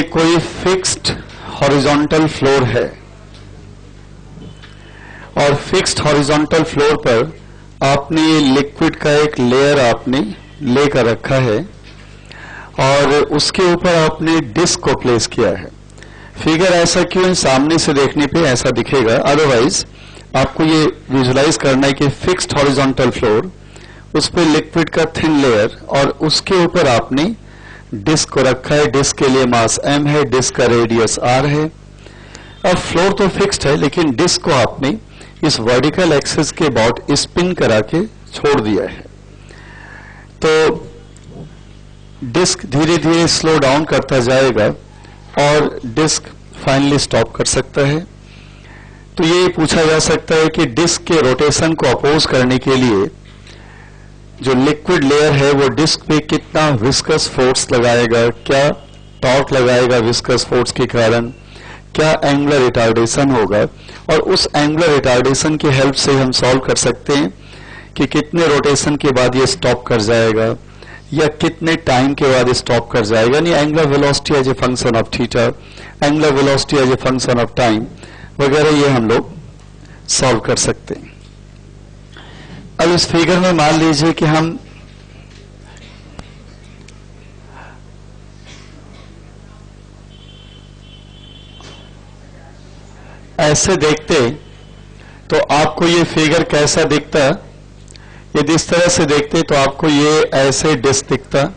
कोई fixed horizontal floor है और फिक्स्ड हॉरिजॉन्टल फ्लोर पर आपने लिक्विड का एक लेयर आपने लेकर रखा है और उसके ऊपर आपने डिस्क को प्लेस किया है। फिगर ऐसा क्यों है, सामने से देखने पे ऐसा दिखेगा, अदरवाइज आपको ये विजुलाइज करना है कि फिक्स्ड हॉरिजॉन्टल फ्लोर, उस पर लिक्विड का थिन लेयर और उसके ऊपर आपने डिस्क को रखा है। डिस्क के लिए मास m है, डिस्क का रेडियस r है। अब फ्लोर तो फिक्स्ड है लेकिन डिस्क को आपने इस वर्टिकल एक्सिस के अबाउट स्पिन करा के छोड़ दिया है, तो डिस्क धीरे धीरे स्लो डाउन करता जाएगा और डिस्क फाइनली स्टॉप कर सकता है। तो ये पूछा जा सकता है कि डिस्क के रोटेशन को अपोज करने के लिए जो लिक्विड लेयर है वो डिस्क पे कितना विस्कस फोर्स लगाएगा, क्या टॉर्क लगाएगा विस्कस फोर्स के कारण, क्या एंगुलर रिटार्डेशन होगा, और उस एंगुलर रिटार्डेशन की हेल्प से हम सॉल्व कर सकते हैं कि कितने रोटेशन के बाद ये स्टॉप कर जाएगा या कितने टाइम के बाद स्टॉप कर जाएगा, यानी angular velocity as a function of theta, angular velocity as a function of time वगैरह, ये हम लोग सॉल्व कर सकते हैं। अब इस फिगर में मान लीजिए कि हम ऐसे देखते तो आपको ये फिगर कैसा दिखता, यदि इस तरह से देखते तो आपको ये ऐसे डिस्क दिखता,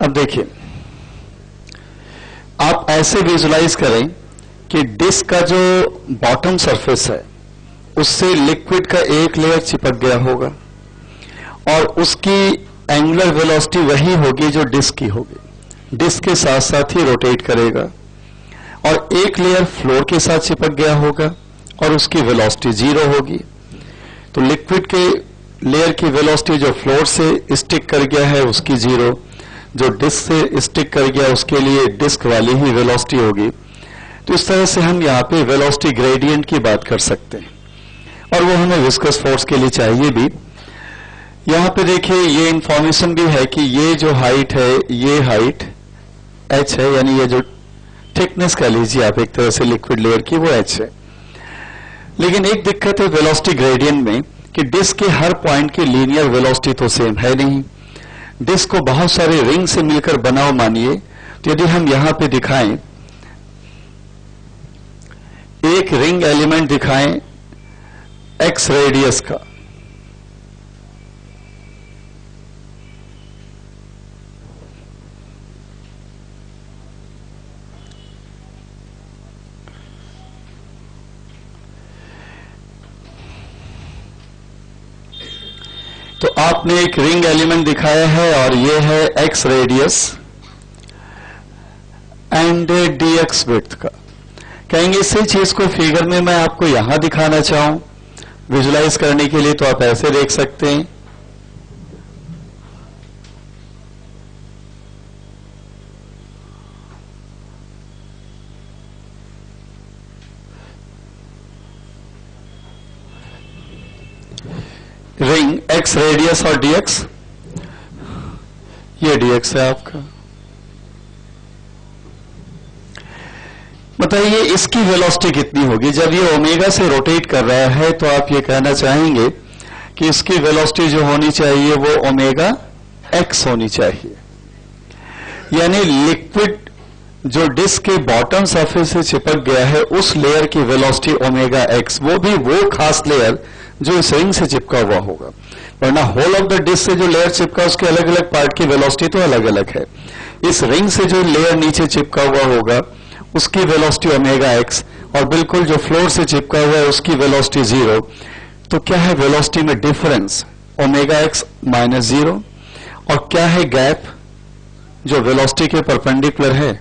अब देखिए आप ऐसे विजुलाइज करें कि डिस्क का जो बॉटम सरफेस है उससे लिक्विड का एक लेयर चिपक गया होगा और उसकी एंगुलर वेलोसिटी वही होगी जो डिस्क की होगी, डिस्क के साथ साथ ही रोटेट करेगा, और एक लेयर फ्लोर के साथ चिपक गया होगा और उसकी वेलोसिटी 0 होगी। तो लिक्विड के लेयर की वेलोसिटी जो फ्लोर से स्टिक कर गया है उसकी 0, जो डिस्क से स्टिक कर गया उसके लिए डिस्क वाली ही वेलोसिटी होगी। तो इस तरह से हम यहाँ पे वेलोसिटी ग्रेडियंट की बात कर सकते हैं और वो हमें विस्कस फोर्स के लिए चाहिए भी। यहाँ पे देखिए ये इंफॉर्मेशन भी है कि ये जो हाइट है ये हाइट h है, यानी ये जो थिकनेस कह लीजिए आप एक तरह से लिक्विड लेयर की वो h है। लेकिन एक दिक्कत है वेलोसिटी ग्रेडियंट में कि डिस्क के हर पॉइंट की लीनियर वेलोसिटी तो सेम है नहीं, डिस्क को बहुत सारे रिंग से मिलकर बनाओ मानिए। तो यदि हम यहां पे दिखाएं, एक रिंग एलिमेंट दिखाएं x रेडियस का, तो आपने एक रिंग एलिमेंट दिखाया है और ये है x radius and dx width का। कहेंगे इसी चीज को फिगर में मैं आपको यहां दिखाना चाहूं विजुलाइज करने के लिए, तो आप ऐसे देख सकते हैं। रिंग x रेडियस और dx, ये dx है आपका। बताइए इसकी वेलोसिटी कितनी होगी जब ये ओमेगा से रोटेट कर रहा है, तो आप ये कहना चाहेंगे कि इसकी वेलोसिटी जो होनी चाहिए वो ओमेगा x होनी चाहिए, यानी लिक्विड जो डिस्क के बॉटम सरफेस से चिपक गया है उस लेयर की वेलोसिटी ओमेगा x, वो भी वो खास लेयर जो इस रिंग से चिपका हुआ होगा, वरना होल ऑफ द डिस्क से जो लेयर चिपका उसके अलग अलग पार्ट की वेलोसिटी तो अलग अलग है। इस रिंग से जो लेयर नीचे चिपका हुआ होगा उसकी वेलोसिटी ओमेगा x, और बिल्कुल जो फ्लोर से चिपका हुआ है उसकी वेलोसिटी 0। तो क्या है वेलोसिटी में डिफरेंस, ओमेगा x -0, और क्या है गैप जो वेलोसिटी के परपेंडिकुलर है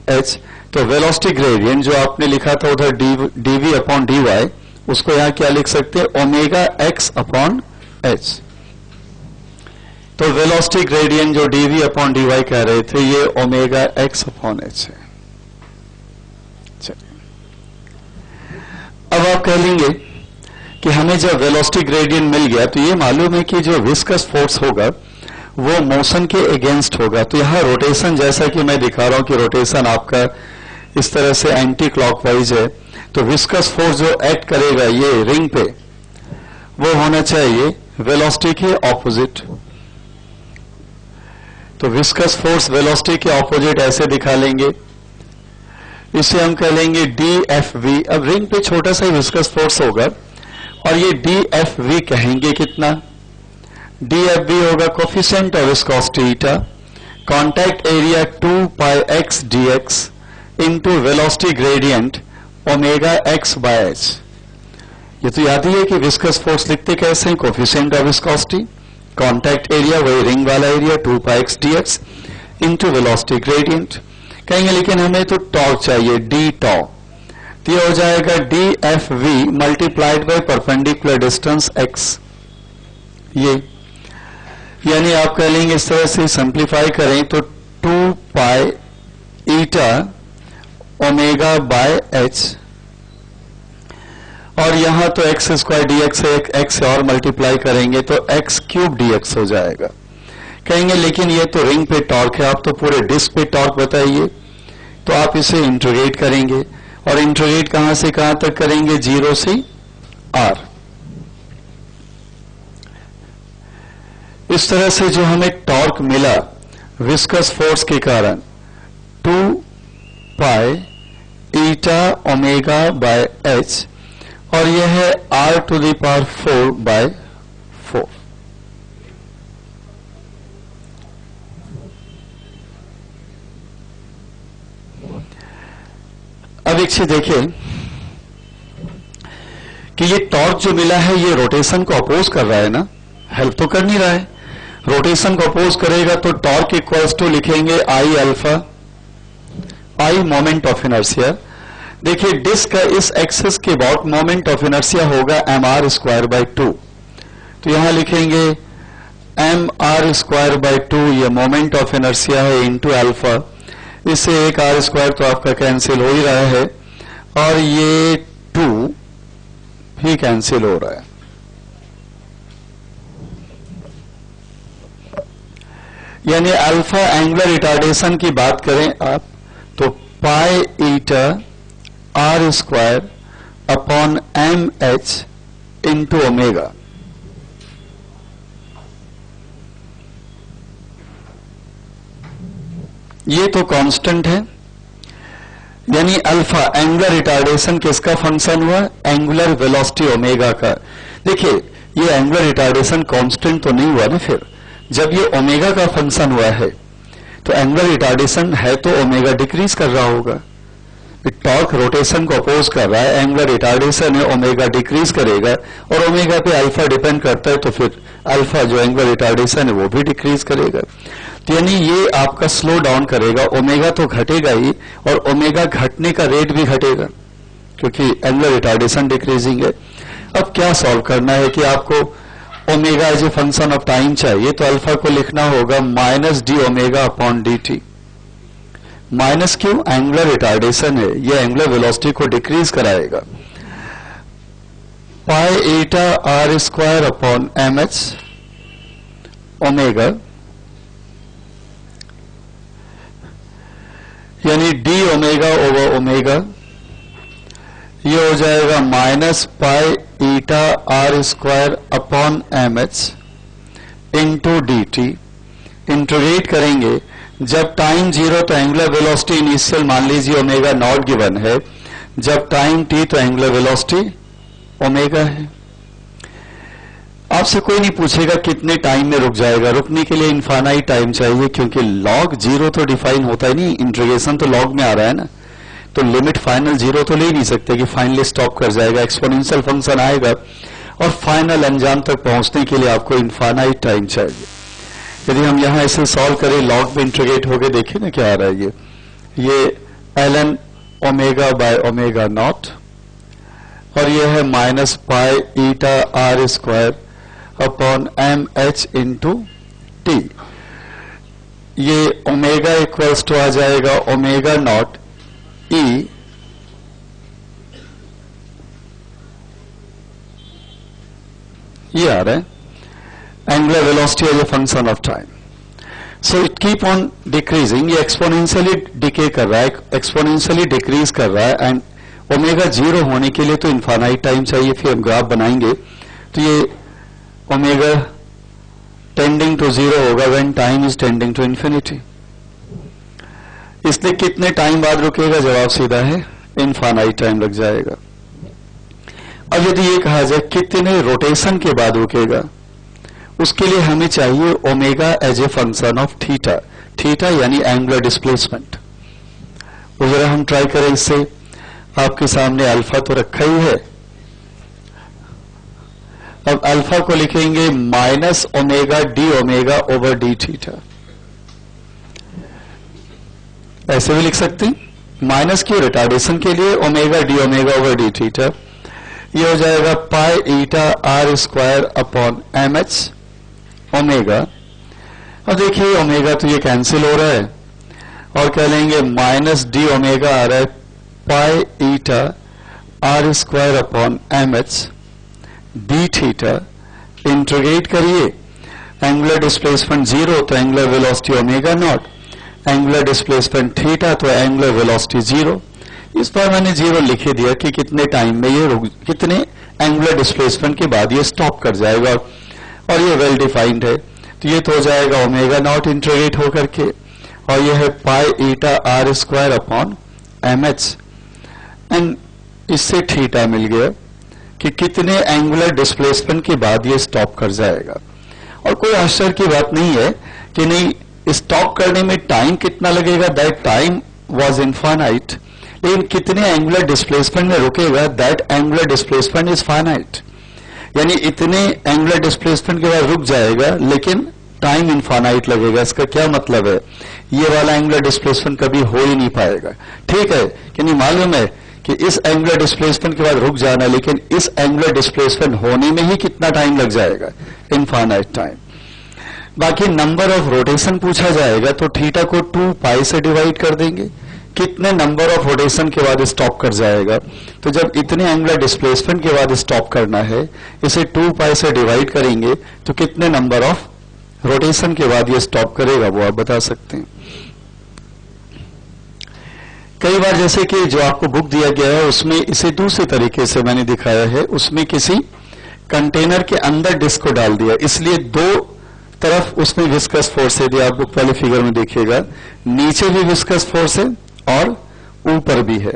एच, तो वेलोसिटी ग्रेडियंट जो आपने लिखा था उधर dv अपॉन dy, उसको यहां क्या लिख सकते हैं, ओमेगा एक्स अपॉन एच। तो वेलोसिटी ग्रेडियंट जो dv अपॉन dy कह रहे थे ये ओमेगा एक्स अपॉन एच है। चलिए अब आप कह लेंगे कि हमें जब वेलोसिटी ग्रेडियंट मिल गया तो ये मालूम है कि जो विस्कस फोर्स होगा वो मोशन के अगेंस्ट होगा। तो यहां रोटेशन, जैसा कि मैं दिखा रहा हूं कि रोटेशन आपका इस तरह से एंटी क्लॉकवाइज है, तो विस्कस फोर्स जो एक्ट करेगा ये रिंग पे वो होना चाहिए वेलोसिटी के ऑपोजिट। तो विस्कस फोर्स वेलोसिटी के ऑपोजिट ऐसे दिखा लेंगे, इसे हम कह लेंगे DFV। अब रिंग पे छोटा सा ही विस्कस फोर्स होगा और ये DFV कहेंगे कितना, DFV होगा coefficient of viscosity eta, contact area 2 pi x dx into velocity gradient omega x by H. ये तो याद ही है कि विस्कस फोर्स लिखते कैसे हैं, coefficient of viscosity, contact area वही रिंग वाला area 2 pi x dx into velocity gradient. कहेंगे लेकिन हमें तो टॉर्क चाहिए, d टॉ, तो ये हो जाएगा DFV multiplied by perpendicular distance x। ये यानी आप कह लेंगे इस तरह से सिंप्लीफाई करें तो 2 pi eta omega by h, और यहां तो एक्स स्क्वायर dx है, एक्स से और मल्टीप्लाई करेंगे तो x क्यूब dx हो जाएगा। कहेंगे लेकिन ये तो रिंग पे टॉर्क है, आप तो पूरे डिस्क पे टॉर्क बताइए। तो आप इसे इंटीग्रेट करेंगे, और इंटीग्रेट कहां से कहां तक करेंगे, 0 से r। इस तरह से जो हमें टॉर्क मिला विस्कस फोर्स के कारण 2 pi eta omega by h, और यह है r to the power 4 by 4। अब एक चीज देखिए कि ये टॉर्क जो मिला है ये रोटेशन को अपोज कर रहा है ना, हेल्प तो कर नहीं रहा है। रोटेशन को अपोज करेगा तो टॉर्क इक्वल्स टू लिखेंगे आई alpha, I moment of inertia. देखिए डिस्क का इस एक्सिस के अबाउट मोमेंट ऑफ इनर्शिया होगा mr स्क्वायर बाय 2, तो यहां लिखेंगे mr स्क्वायर बाय 2, ये मोमेंट ऑफ इनर्शिया है, इंटू अल्फा, इससे एक r स्क्वायर तो आपका कैंसिल हो ही रहा है, और ये 2 भी कैंसिल हो रहा है। यानी अल्फा एंगुलर रिटार्डेशन की बात करें आप तो पाई ईटा r square upon mh into omega. ये तो कांस्टेंट है, यानी अल्फा एंगुलर रिटार्डेशन किसका फंक्शन हुआ, एंगुलर वेलोसिटी ओमेगा का। देखिए ये एंगुलर रिटार्डेशन कांस्टेंट तो नहीं हुआ ना, फिर जब ये ओमेगा का फंक्शन हुआ है तो एंगुलर रिटार्डेशन है तो ओमेगा डिक्रीज कर रहा होगा। टॉर्क रोटेशन को अपोज कर रहा है, एंगुलर रिटार्डेशन है, ओमेगा डिक्रीज करेगा, और ओमेगा पे अल्फा डिपेंड करता है, तो फिर अल्फा जो एंगुलर रिटार्डेशन है वो भी डिक्रीज करेगा। तो यानी ये आपका स्लो डाउन करेगा, ओमेगा तो घटेगा ही, और ओमेगा घटने का रेट भी घटेगा क्योंकि एंगुलर रिटार्डेशन डिक्रीजिंग है। अब क्या सॉल्व करना है कि आपको omega as a function of time चाहिए, तो अल्फा को लिखना होगा minus D omega upon D T. Minus क्यों, एंगुलर रिटार्डेशन है, यह एंगुलर वेलोसिटी को डिक्रीज कराएगा। Pi eta are square upon M H omega, यानी डी ओमेगा ओवर ओमेगा, ये हो जाएगा minus pi eta are square upon M H into D T. Integrate करेंगे, जब टाइम 0 तो एंगुलर वेलोसिटी इनिशियल मान लीजिए ओमेगा नॉट गिवन है, जब टाइम t तो एंगुलर वेलोसिटी ओमेगा है। आपसे कोई नहीं पूछेगा कितने टाइम में रुक जाएगा, रुकने के लिए इनफाइनाइट टाइम चाहिए, क्योंकि लॉग 0 तो डिफाइन होता ही नहीं, इंटीग्रेशन तो लॉग में आ रहा है ना, तो लिमिट फाइनल 0 तो ले नहीं सकते कि फाइनली स्टॉप कर जाएगा। एक्सपोनेंशियल फंक्शन आएगा और फाइनल अंजाम तक पहुंचने के लिए आपको इनफाइनाइट टाइम चाहिए। यदि हम यहां इसे सॉल्व करें, लॉग में इंटीग्रेट होकर देखें ना क्या आ रहा है, ये ln omega by omega naught, और यह है minus pi eta are square upon M H into t. ये ओमेगा इक्वल्स टू आ जाएगा ओमेगा नॉट ई ये आ रहा है angular velocity as a function of time. So it keep on decreasing, ये एक्सपोनेंशियली डिके कर रहा है, एक्सपोनेंशियली डिक्रीज कर रहा है, एंड ओमेगा जीरो होने के लिए तो इनफाइनाइट टाइम चाहिए। फिर हम ग्राफ बनाएंगे तो ये ओमेगा टेंडिंग टू जीरो होगा when time is tending to infinity. इसलिए कितने टाइम बाद रुकेगा, जवाब सीधा है इनफाइनाइट टाइम लग जाएगा। अब यदि ये कहा जाए कितने रोटेशन के बाद रुकेगा, उसके लिए हमें चाहिए omega as a function of theta, theta यानी एंगुलर डिस्प्लेसमेंट। वो जरा हम ट्राई करें, इससे आपके सामने अल्फा तो रखा ही है। अब अल्फा को लिखेंगे minus omega D omega over D theta, ऐसे भी लिख सकते हैं। माइनस की रिटार्डेशन के लिए omega D omega over D theta, ये हो जाएगा pi eta are square upon M H omega. अब देखिए ओमेगा तो ये कैंसिल हो रहा है, और कह लेंगे माइनस डी ओमेगा आ रहा है pi eta are square upon M H D theta. Integrate करिए, एंगुलर डिस्प्लेसमेंट जीरो तो angular velocity omega naught, angular displacement theta तो एंगुलर वेलोसिटी जीरो। इस पर मैंने जीरो लिखे दिया कि कितने टाइम में ये कितने एंगुलर डिस्प्लेसमेंट के बाद ये स्टॉप कर जाएगा, और ये वेल डिफाइंड है। तो ये तो हो जाएगा ओमेगा नॉट इंटीग्रेट होकर के, और ये है pi eta are square upon M H, and इससे थीटा मिल गया कि कितने एंगुलर डिस्प्लेसमेंट के बाद ये स्टॉप कर जाएगा। और कोई आश्चर्य की बात नहीं है कि नहीं स्टॉप करने में टाइम कितना लगेगा, दैट टाइम वाज इनफाइनाइट, लेकिन कितने एंगुलर डिस्प्लेसमेंट में रुकेगा, that angular displacement is finite. यानी इतने एंगुलर डिस्प्लेसमेंट के बाद रुक जाएगा, लेकिन टाइम इनफाइनाइट लगेगा। इसका क्या मतलब है, ये वाला एंगुलर डिस्प्लेसमेंट कभी हो ही नहीं पाएगा। ठीक है कि नहीं, मालूम है कि इस एंगुलर डिस्प्लेसमेंट के बाद रुक जाना, लेकिन इस एंगुलर डिस्प्लेसमेंट होने में ही कितना टाइम लग जाएगा, इनफाइनाइट टाइम। बाकी नंबर ऑफ रोटेशन पूछा जाएगा तो थीटा को 2 पाई से डिवाइड कर देंगे, कितने नंबर ऑफ रोटेशन के बाद स्टॉप कर जाएगा। तो जब इतने एंगुलर डिस्प्लेसमेंट के बाद स्टॉप करना है, इसे 2 पाई से डिवाइड करेंगे तो कितने नंबर ऑफ रोटेशन के बाद ये स्टॉप करेगा, वो आप बता सकते हैं। कई बार जैसे कि जो आपको बुक दिया गया है उसमें इसे दूसरे तरीके से मैंने दिखाया है, उसमें किसी कंटेनर के अंदर डिस्क को डाल दिया, इसलिए दो तरफ उसमें विस्कस फोर्स है। यदि आप बुक वाले फिगर में देखिएगा, नीचे भी विस्कस फोर्स है और ऊपर भी है।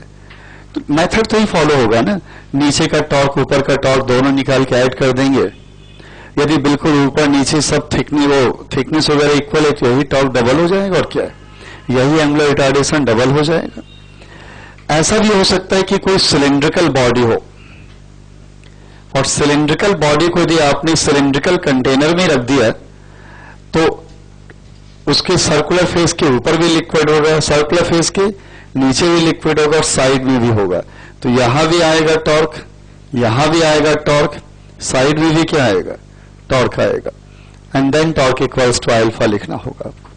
तो मेथड तो ही फॉलो होगा ना, नीचे का टॉर्क ऊपर का टॉर्क दोनों निकाल के ऐड कर देंगे। यदि बिल्कुल ऊपर नीचे सब थिकनेस वगैरह इक्वल है तो यही टॉर्क डबल हो जाएगा, और क्या है, यही एंगुलर रिटार्डेशन डबल हो जाएगा। ऐसा भी हो सकता है कि कोई सिलिंड्रिकल बॉडी हो, और सिलिंड्रिकल बॉडी को यदि आपने सिलिंड्रिकल कंटेनर में रख दिया तो उसके सर्कुलर फेस के ऊपर भी लिक्विड होगा, सर्कुलर फेस के नीचे भी लिक्विड होगा, और साइड में भी होगा। तो यहां भी आएगा टॉर्क, यहां भी आएगा टॉर्क, साइड में भी क्या आएगा, टॉर्क आएगा, and then torque equals to alpha लिखना होगा आपको।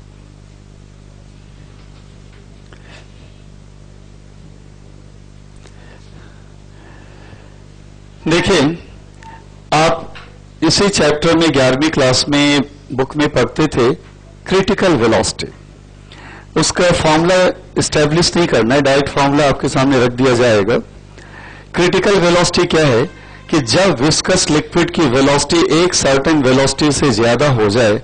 देखिए, आप इसी चैप्टर में 11वीं क्लास में बुक में पढ़ते थे क्रिटिकल वेलोसिटी। उसका फॉर्मूला एस्टेब्लिश नहीं करना है, डायरेक्ट फॉर्मूला आपके सामने रख दिया जाएगा। क्रिटिकल वेलोसिटी क्या है कि जब विस्कस लिक्विड की वेलोसिटी एक सर्टेन वेलोसिटी से ज्यादा हो जाए,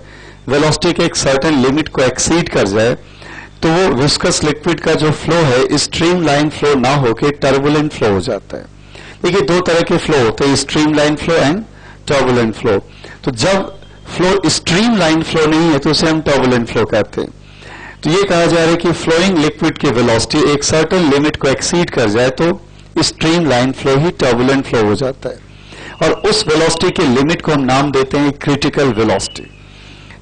वेलोसिटी के एक सर्टेन लिमिट को एक्सीड कर जाए, तो वो विस्कस लिक्विड का जो फ्लो है स्ट्रीमलाइन फ्लो ना होकर टर्बुलेंट फ्लो हो जाता है। देखिए, दो तरह के फ्लो होते हैं, streamline flow and turbulent flow. तो जब फ्लो स्ट्रीमलाइन फ्लो नहीं है तो उसे हम टर्बुलेंट फ्लो कहते हैं। तो ये कहा जा रहा है कि फ्लोइंग लिक्विड की वेलोसिटी एक सर्टेन लिमिट को एक्सीड कर जाए तो स्ट्रीमलाइन फ्लो ही टर्बुलेंट फ्लो हो जाता है, और उस वेलोसिटी के लिमिट को हम नाम देते हैं क्रिटिकल वेलोसिटी।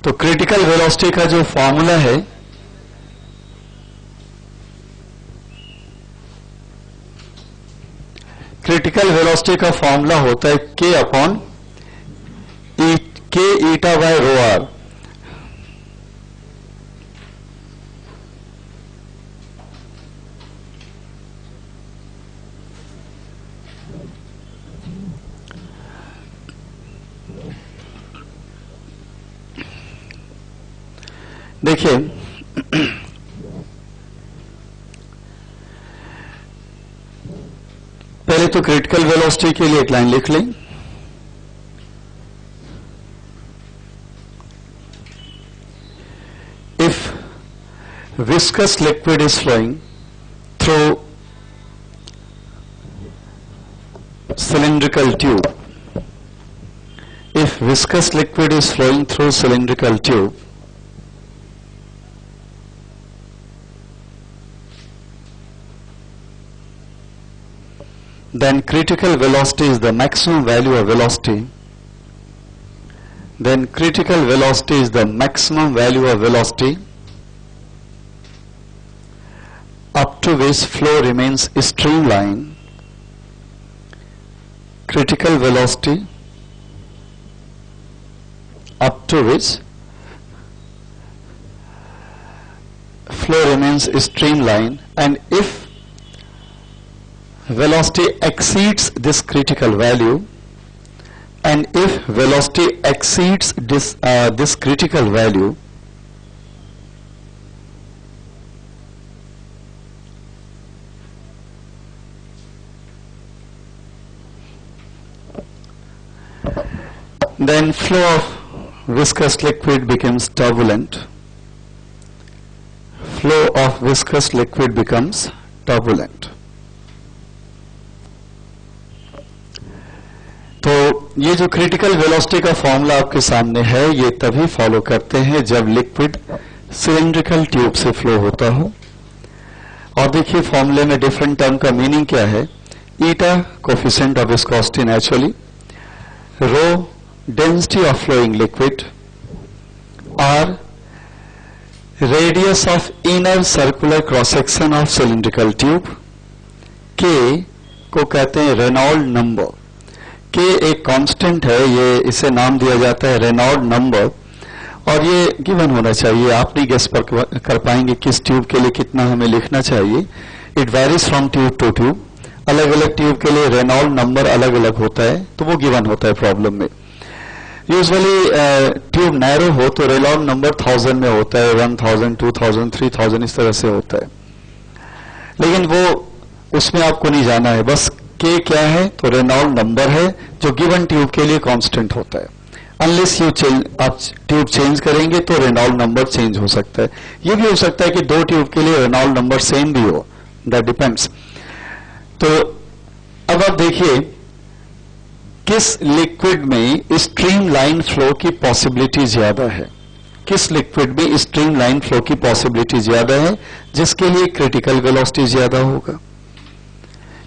तो क्रिटिकल वेलोसिटी का जो फॉर्मूला है क्रिटिकल वेलोसिटी का फॉर्मूला होता है के अपॉन के ईटा बाय रो आर। देखिए पहले तो क्रिटिकल वेलोसिटी के लिए एक लाइन लिख लें। If viscous liquid is flowing through cylindrical tube, if viscous liquid is flowing through cylindrical tube, then critical velocity is the maximum value of velocity. Then critical velocity is the maximum value of velocity up to which flow remains streamline. Critical velocity up to which flow remains streamline, and if velocity exceeds this critical value, and if velocity exceeds this critical value, then flow of viscous liquid becomes turbulent. Flow of viscous liquid becomes turbulent. तो ये जो critical velocity का formula आपके सामने है, ये तभी follow करते हैं जब लिक्विड सिलिंड्रिकल ट्यूब से फ्लो होता हो। और देखिए फॉर्मूले में डिफरेंट टर्म का मीनिंग क्या है। Eta coefficient of viscosity naturally, rho density of flowing liquid, R radius of inner circular cross section of cylindrical tube, के को कहते हैं रेनॉल्ड नंबर। के एक कांस्टेंट है, ये इसे नाम दिया जाता है रेनॉल्ड नंबर, और ये गिवन होना चाहिए। आप नहीं गेस कर पाएंगे किस ट्यूब के लिए कितना हमें लिखना चाहिए। It varies from tube to tube. अलग अलग ट्यूब के लिए रेनॉल्ड नंबर अलग अलग होता है, तो वो गिवन होता है प्रॉब्लम में। यूजुअली ट्यूब नैरो हो तो रेनॉल्ड नंबर 1000 में होता है, 1000, 2000, 3000 इस तरह से होता है, लेकिन वो उसमें आपको नहीं जाना है। बस के क्या है तो रेनॉल्ड नंबर है जो गिवन ट्यूब के लिए कांस्टेंट होता है। अनलेस यू चेंज, आप ट्यूब चेंज करेंगे तो रेनॉल्ड नंबर चेंज हो सकता है। ये भी हो सकता है कि दो ट्यूब के लिए रेनॉल्ड नंबर सेम भी हो, दैट डिपेंड्स। तो अब आप देखिए किस लिक्विड में स्ट्रीम लाइन फ्लो की पॉसिबिलिटी ज्यादा है। किस लिक्विड में स्ट्रीम लाइन फ्लो की पॉसिबिलिटी ज्यादा है, जिसके लिए क्रिटिकल वेलोसिटी ज्यादा होगा।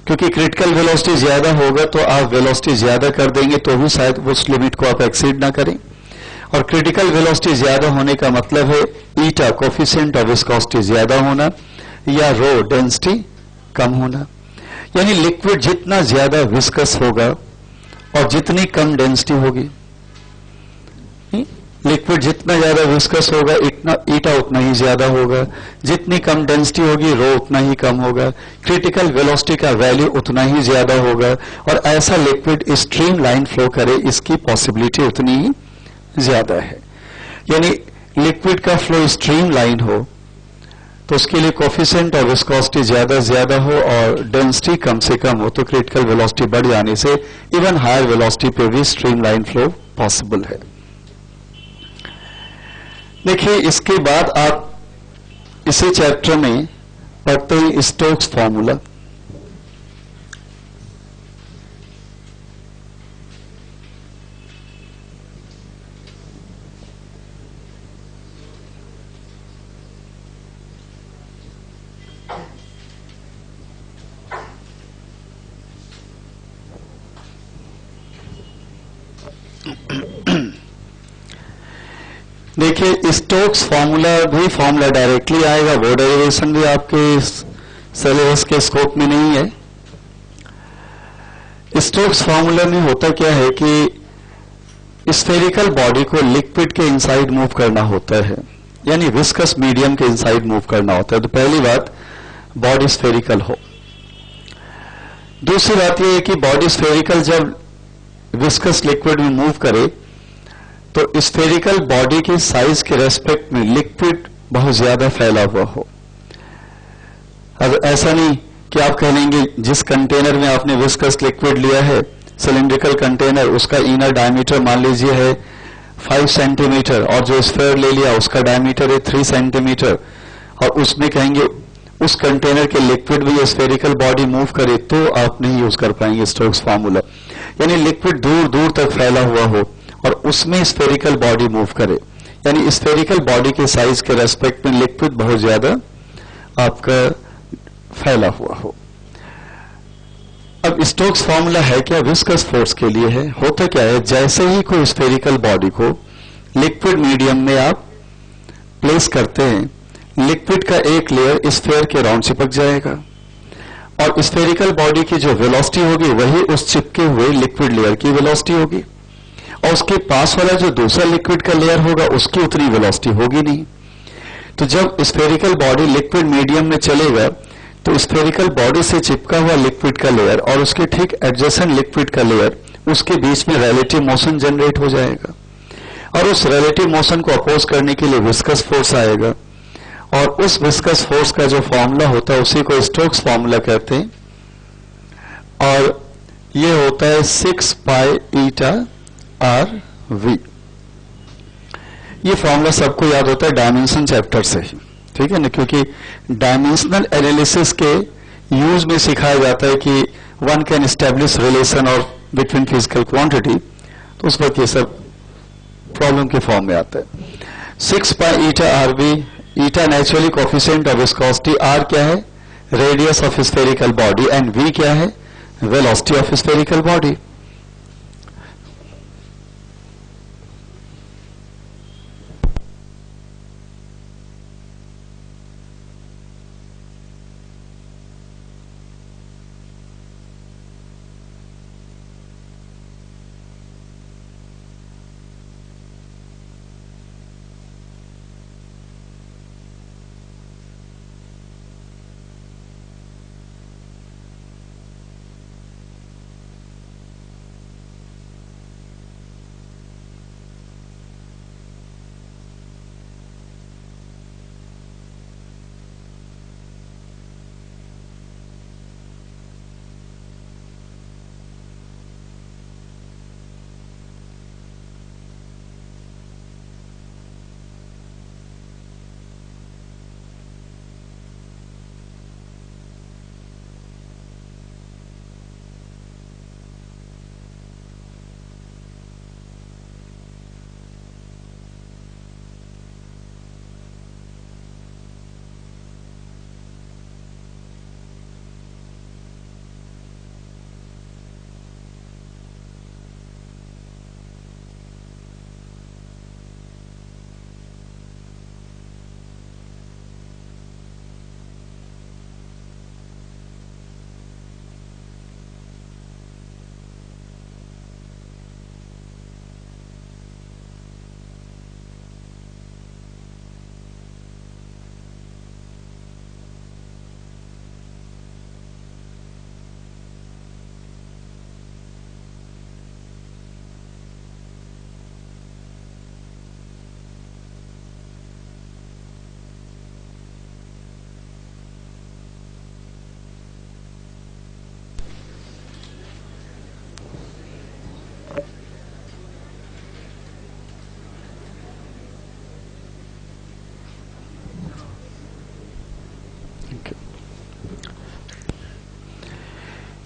क्योंकि क्रिटिकल वेलोसिटी ज्यादा होगा तो आप वेलोसिटी ज्यादा कर देंगे तो भी शायद उस लिमिट को आप एक्सीड ना करें। और क्रिटिकल वेलोसिटी ज्यादा होने का मतलब है ईटा कोफिशिएंट ऑफ विस्कोसिटी ज्यादा होना या रो डेंसिटी कम होना। यानी लिक्विड जितना ज्यादा विस्कस होगा और जितनी कम डेंसिटी होगी, लिक्विड जितना ज्यादा विस्कस होगा इतना ईटा उतना ही ज्यादा होगा, जितनी कम डेंसिटी होगी रो उतना ही कम होगा, क्रिटिकल वेलोसिटी का वैल्यू उतना ही ज्यादा होगा, और ऐसा लिक्विड स्ट्रीम लाइन फ्लो करे इसकी पॉसिबिलिटी उतनी ही ज्यादा है। यानी लिक्विड का फ्लो स्ट्रीम लाइन हो तो उसके लिए कोफिशिएंट और विस्कोसिटी ज्यादा हो और डेंसिटी कम से कम हो, तो क्रिटिकल वेलोसिटी बढ़ जाने से इवन हायर वेलोसिटी पे भी स्ट्रीम लाइन फ्लो पॉसिबल है। देखिए इसके बाद आप इसी चैप्टर में पढ़ते हैं स्टोक्स फॉर्मूला। देखिए स्टोक्स फॉर्मूला भी फॉर्मूला डायरेक्टली आएगा, वो डेरिवेशन भी आपके सिलेबस के स्कोप में नहीं है। स्टोक्स फॉर्मूला में होता क्या है कि स्फेरिकल बॉडी को लिक्विड के इनसाइड मूव करना होता है, यानी विस्कस मीडियम के इनसाइड मूव करना होता है। तो पहली बात, बॉडी स्फेरिकल हो। दूसरी बात यह है कि बॉडी स्फेरिकल जब विस्कस लिक्विड में मूव करे तो स्फेरिकल बॉडी के साइज के रेस्पेक्ट में लिक्विड बहुत ज्यादा फैला हुआ हो। अब ऐसा नहीं कि आप कह लेंगे जिस कंटेनर में आपने विस्कस लिक्विड लिया है, सिलिंड्रिकल कंटेनर, उसका इनर डायमीटर मान लीजिए है 5 सेंटीमीटर और जो स्फेयर ले लिया उसका डायमीटर है 3 सेंटीमीटर, और उसमें कहेंगे उस कंटेनर के लिक्विड में ये स्फेरिकल बॉडी मूव करे, तो आप नहीं यूज कर पाएंगे स्टोक्स फार्मूला। यानी लिक्विड दूर दूर तक फैला हुआ हो और उसमें स्फेरिकल बॉडी मूव करे, यानी स्फेरिकल बॉडी के साइज के रेस्पेक्ट में लिक्विड बहुत ज्यादा आपका फैला हुआ हो। अब स्टोक्स फॉर्मूला है क्या? विस्कस फोर्स के लिए है। होता क्या है, जैसे ही कोई स्फेरिकल बॉडी को लिक्विड मीडियम में आप प्लेस करते हैं, लिक्विड का एक लेयर स्फेयर के राउंड चिपक जाएगा और स्फेरिकल बॉडी की जो वेलोसिटी होगी वही उस चिपके हुए लिक्विड लेयर की वेलोसिटी होगी, और उसके पास वाला जो दूसरा लिक्विड का लेयर होगा उसकी उतनी वेलोसिटी होगी नहीं। तो जब स्फेरिकल बॉडी लिक्विड मीडियम में चलेगा तो स्फेरिकल बॉडी से चिपका हुआ लिक्विड का लेयर और उसके ठीक एडजेसेंट लिक्विड का लेयर, उसके बीच में रिलेटिव मोशन जनरेट हो जाएगा, और उस रिलेटिव मोशन को अपोज करने के लिए विस्कस फोर्स आएगा, और उस विस्कस फोर्स का जो फॉर्मूला होता है उसी को स्टोक्स फॉर्मूला कहते हैं, और ये होता है 6 पाई ईटा आर वी। ये फॉर्मूला सबको याद होता है डायमेंशन चैप्टर से ही, ठीक है ना, क्योंकि डायमेंशनल एनालिसिस के यूज में सिखाया जाता है कि वन कैन एस्टेब्लिश रिलेशन और बिटवीन फिजिकल क्वांटिटी, तो उस वक्त ये सब प्रॉब्लम के फॉर्म में आता है। 6 pi eta are V, eta naturally coefficient of viscosity, R क्या है, radius of spherical body, and V क्या है, वेलोसिटी ऑफ स्फेरिकल बॉडी।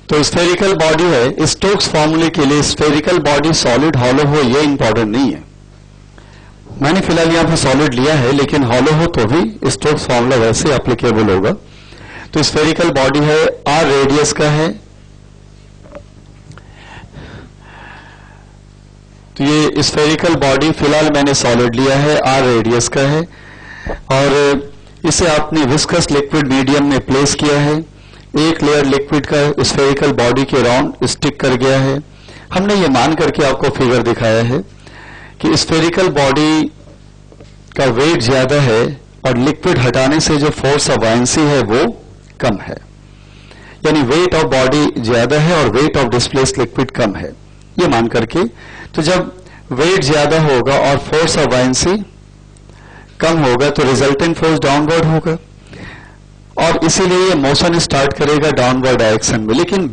तो स्फेरिकल बॉडी है, स्टोक्स फॉर्मूले के लिए स्फेरिकल बॉडी सॉलिड हॉलो हो ये इंपॉर्टेंट नहीं है। मैंने फिलहाल यहां पर सॉलिड लिया है, लेकिन हॉलो हो तो भी स्टोक्स फॉर्मूला वैसे एप्लीकेबल होगा। तो स्फेरिकल बॉडी है, आर रेडियस का है, तो ये स्फेरिकल बॉडी फिलहाल मैंने सॉलिड लिया है, आर रेडियस का है, और इसे आपने विस्कस लिक्विड मीडियम में प्लेस किया है। एक लेयर लिक्विड का स्फेरिकल बॉडी के राउंड स्टिक कर गया है। हमने ये मान करके आपको फिगर दिखाया है कि स्फेरिकल बॉडी का वेट ज्यादा है और लिक्विड हटाने से जो फोर्स ऑफ बायंसी है वो कम है, यानी वेट ऑफ बॉडी ज्यादा है और वेट ऑफ डिस्प्लेस्ड लिक्विड कम है, ये मान करके। तो जब वेट ज्यादा होगा और फोर्स ऑफ बायंसी कम होगा तो रिजल्टेंट फोर्स डाउनवर्ड होगा और इसीलिए ये मोशन स्टार्ट करेगा डाउनवर्ड डायरेक्शन में। लेकिन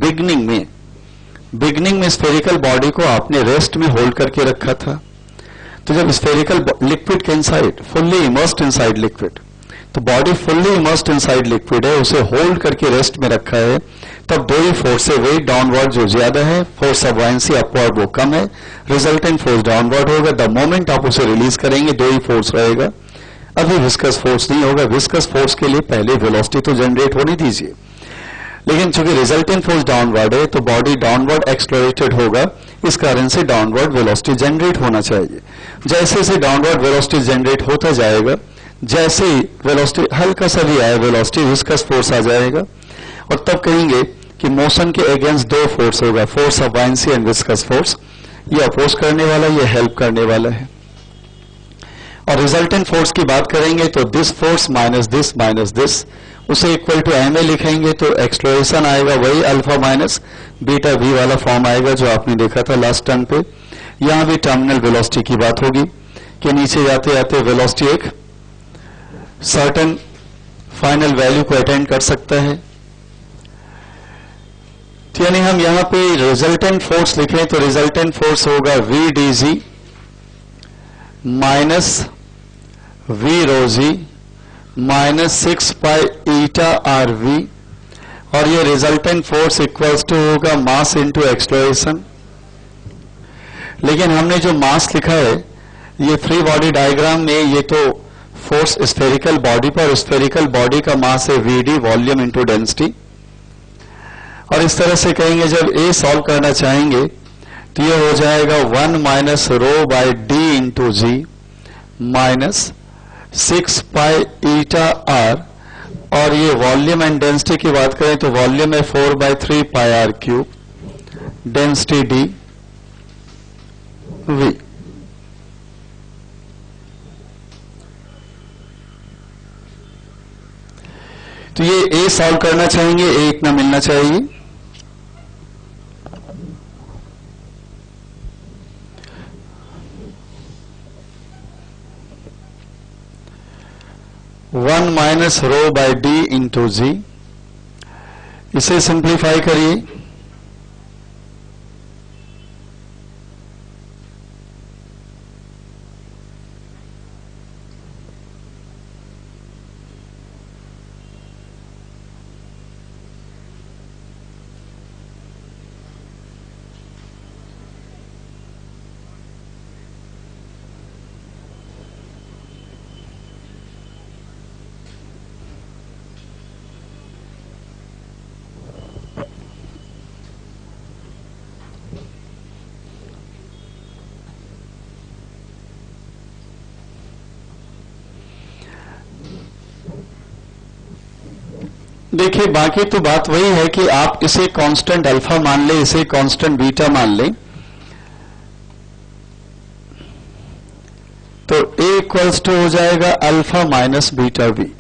बिगनिंग में स्फेरिकल बॉडी को आपने रेस्ट में होल्ड करके रखा था, तो जब स्फेरिकल लिक्विड के inside fully immersed inside liquid, तो body fully immersed inside liquid है, उसे होल्ड करके रेस्ट में रखा है, तब दो ही फोर्स है, वेट डाउनवर्ड जो ज्यादा है, फोर्स ऑफ बायंसी अपवर्ड वो कम है, रिजल्टेंट फोर्स डाउनवर्ड होगा। द मोमेंट आप उसे रिलीज करेंगे दो ही फोर्स रहेगा, अभी विस्कस फोर्स नहीं होगा। विस्कस फोर्स के लिए पहले वेलोसिटी तो जनरेट होने दीजिए, लेकिन चूंकि रिजल्टेंट फोर्स डाउनवर्ड है तो बॉडी डाउनवर्ड एक्सलरेटेड होगा, इस कारण से डाउनवर्ड वेलोसिटी जनरेट होना चाहिए। जैसे जैसे डाउनवर्ड वेलोसिटी जनरेट होता जाएगा, जैसे ही वेलोसिटी हल्का सा भी आए वेलोसिटी विस्कस फोर्स आ जाएगा और तब कहेंगे कि मोशन के अगेंस्ट दो फोर्स होगा, force of buoyancy and viscous force. ये अपोज करने वाला, ये हेल्प करने वाला है। और रिजल्टेंट फोर्स की बात करेंगे तो दिस फोर्स माइनस दिस उसे इक्वल टू एम ए लिखेंगे तो एक्सलरेशन आएगा वही अल्फा माइनस बीटा वी वाला फॉर्म आएगा जो आपने देखा था लास्ट टर्म पे। यहां भी टर्मिनल वेलोसिटी की बात होगी कि नीचे जाते जाते वेलोसिटी एक सर्टेन फाइनल वैल्यू को अटेंड कर सकता है। तो यानी हम यहां पे रिजल्टेंट फोर्स लिखें तो रिजल्टेंट फोर्स होगा v d g minus v rho g minus 6 pi eta are v, और ये रिजल्टेंट फोर्स इक्वल्स टू होगा मास इनटू एक्सलरेशन। लेकिन हमने जो मास लिखा है ये फ्री बॉडी डायग्राम में, ये तो फोर्स स्फेरिकल बॉडी पर, स्फेरिकल बॉडी का मास है v d volume into density. और इस तरह से कहेंगे जब ए सॉल्व करना चाहेंगे तो ये हो जाएगा 1 minus rho by D into g minus 6 pi eta r, और ये वॉल्यूम एंड डेंसिटी की बात करें तो वॉल्यूम है 4/3 pi R cube, density D V. तो ये ए सॉल्व करना चाहेंगे, ए इतना मिलना चाहिए। One minus rho by D into G, इसे सिंप्लीफाई करिए। देखिए बाकी तो बात वही है कि आप इसे कांस्टेंट अल्फा मान लें, इसे कांस्टेंट बीटा मान लें, तो ए इक्वल्स टू हो जाएगा अल्फा माइनस बीटा वी।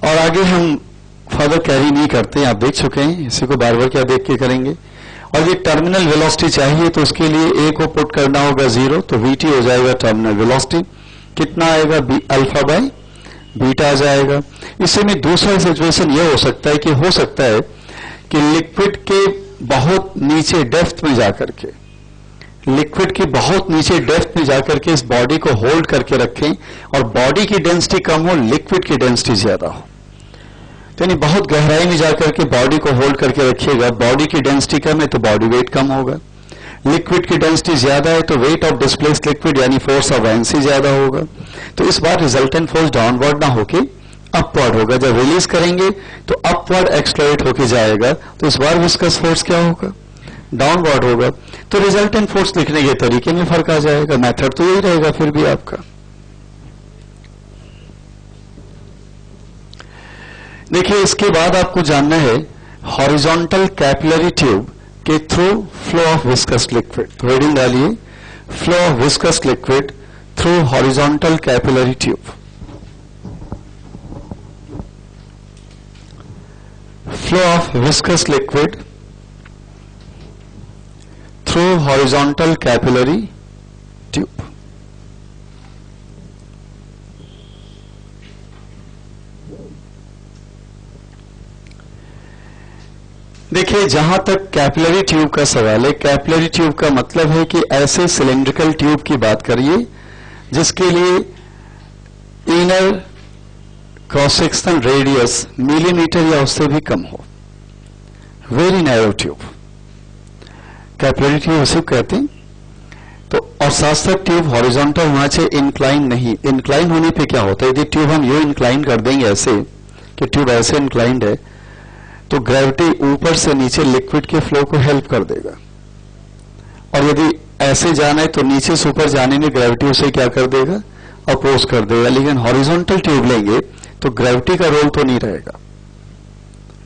और आगे हम फर्दर कैरी नहीं करते, आप देख चुके हैं, इसी को बार बार क्या देख के करेंगे। और ये टर्मिनल वेलोसिटी चाहिए तो उसके लिए ए को पुट करना होगा 0, तो वीटी हो जाएगा टर्मिनल वेलोसिटी, कितना आएगा अल्फा बाई बीटा आ जाएगा। इससे में दूसरा सिचुएशन ये हो सकता है कि लिक्विड के बहुत नीचे डेप्थ में जाकर के, लिक्विड की बहुत नीचे डेप्थ में जाकर के इस बॉडी को होल्ड करके रखें और बॉडी की डेंसिटी कम हो, लिक्विड की डेंसिटी ज्यादा हो। यानी बहुत गहराई में जाकर के बॉडी को होल्ड करके रखिएगा, बॉडी की डेंसिटी कम है तो बॉडी वेट कम होगा, लिक्विड की डेंसिटी ज्यादा है तो वेट ऑफ डिस्प्लेस्ड लिक्विड यानी फोर्स ऑफ बायंसी ज्यादा होगा। तो इस बार रिजल्टेंट फोर्स डाउनवर्ड ना होके अपवर्ड होगा, जब रिलीज करेंगे तो अपवर्ड एक्सलरेट होके जाएगा, तो इस बार विस्कस फोर्स क्या होगा, डाउनवर्ड होगा, तो रिजल्टेंट फोर्स लिखने के तरीके में फर्क आ जाएगा, मेथड तो यही रहेगा फिर भी आपका। देखिए इसके बाद आपको जानना है हॉरिजॉन्टल कैपिलरी ट्यूब के through flow of viscous liquid. तो हेडिंग डालिए, flow of viscous liquid through horizontal capillary tube. Flow of viscous liquid through horizontal capillary tube. देखिए जहां तक कैपिलरी ट्यूब का सवाल है, कैपिलरी ट्यूब का मतलब है कि ऐसे सिलेंड्रिकल ट्यूब की बात करिए जिसके लिए inner cross sectional radius millimetre या उससे भी कम हो, very narrow tube, capillary tube उसे कहते हैं। तो और साथ साथ ट्यूब हॉरिजॉन्टल होना चाहिए, इंक्लाइन नहीं। इंक्लाइन होने पे क्या होता है, यदि ट्यूब हम यूं इंक्लाइन कर देंगे ऐसे कि ट्यूब ऐसे इंक्लाइंड है तो ग्रेविटी ऊपर से नीचे लिक्विड के फ्लो को हेल्प कर देगा, और यदि ऐसे जाना है तो नीचे से ऊपर जाने में ग्रेविटी उसे क्या कर देगा, अपोज कर देगा। लेकिन हॉरिजॉन्टल ट्यूब लेंगे तो ग्रेविटी का रोल तो नहीं रहेगा,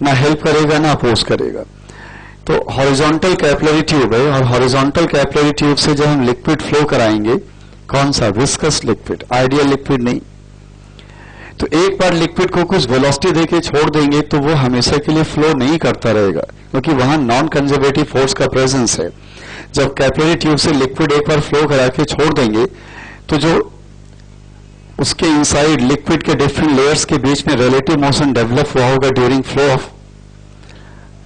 ना हेल्प करेगा ना अपोज करेगा। तो हॉरिजॉन्टल कैपिलरी ट्यूब है, और हॉरिजॉन्टल कैपिलरी ट्यूब से जब हम लिक्विड फ्लो कराएंगे, कौन सा, विस्कस लिक्विड, आइडियल लिक्विड नहीं। तो एक बार लिक्विड को कुछ वेलोसिटी देके छोड़ देंगे तो वो हमेशा के लिए फ्लो नहीं करता रहेगा, क्योंकि वहां नॉन कंजर्वेटिव फोर्स का प्रेजेंस है। जब कैपिलरी ट्यूब से लिक्विड एक बार फ्लो करा के छोड़ देंगे तो जो उसके इनसाइड लिक्विड के डिफरेंट लेयर्स के बीच में रिलेटिव मोशन डेवलप हुआ होगा ड्यूरिंग फ्लो ऑफ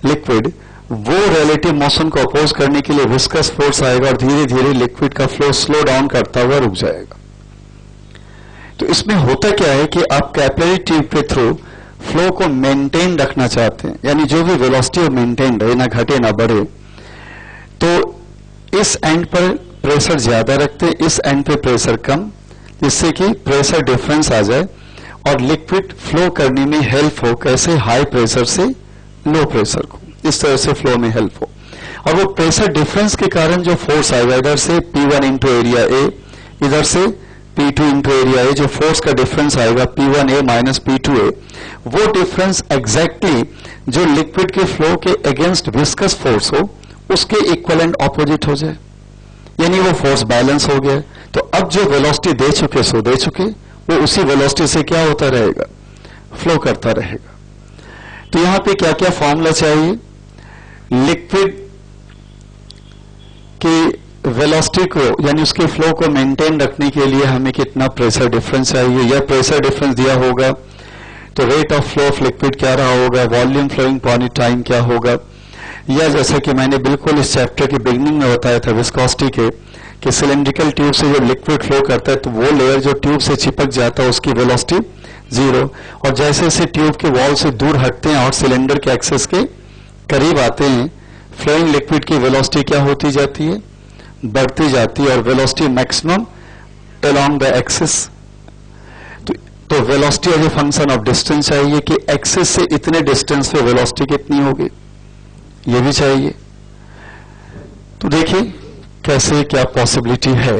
लिक्विड, वो रिलेटिव मोशन को अपोज करने के लिए विस्कस फोर्स आएगा और धीरे धीरे लिक्विड का फ्लो स्लो डाउन करता हुआ रुक जाएगा। तो इसमें होता क्या है कि आप कैपिलरी ट्यूब के थ्रू फ्लो को मेंटेन रखना चाहते हैं, यानी जो भी वेलोसिटी मेंटेन रहे, ना घटे ना बढ़े। तो इस एंड पर प्रेशर ज्यादा रखते हैं, इस एंड पे प्रेशर कम, जिससे कि प्रेशर डिफरेंस आ जाए और लिक्विड फ्लो करने में हेल्प हो। कैसे, हाई प्रेशर से लो प्रेशर को इस तरह से फ्लो में हेल्प हो। और वो प्रेशर डिफरेंस के कारण जो फोर्स आएगा, इधर से P1 इंटू एरिया ए, इधर से P2 इंटू एरिया ए, जो फोर्स का डिफरेंस आएगा P1A माइनस P2A, वो डिफरेंस एग्जैक्टली जो लिक्विड के फ्लो के अगेंस्ट विस्कस फोर्स हो उसके इक्वलेंट ऑपोजिट हो जाए, यानी वो फोर्स बैलेंस हो गया। तो अब जो वेलोसिटी दे चुके सो दे चुके, वो उसी वेलोसिटी से क्या होता रहेगा, फ्लो करता रहेगा। तो यहां पे क्या क्या फॉर्मूला चाहिए, लिक्विड की वेलोसिटी को यानी उसके फ्लो को मेंटेन रखने के लिए हमें कितना प्रेशर डिफरेंस चाहिए, या प्रेशर डिफरेंस दिया होगा तो rate of flow of liquid क्या रहा होगा, वॉल्यूम फ्लोइंग पॉइंट टाइम क्या होगा, या जैसा कि मैंने बिल्कुल इस चैप्टर की बिगनिंग में बताया था विस्कोसिटी के, कि सिलेंड्रिकल ट्यूब से जो लिक्विड फ्लो करता है तो वो लेयर जो ट्यूब से चिपक जाता है उसकी वेलोसिटी जीरो, और जैसे जैसे ट्यूब के वॉल से दूर हटते हैं और सिलेंडर के एक्सेस के करीब आते हैं, फ्लोइंग लिक्विड की वेलोसिटी क्या होती जाती है, बढ़ती जाती है, और velocity maximum along the axis. तो velocity as a function of distance चाहिए कि एक्सिस से इतने डिस्टेंस पे वेलोसिटी कितनी होगी, ये भी चाहिए। तो देखिए कैसे क्या पॉसिबिलिटी है।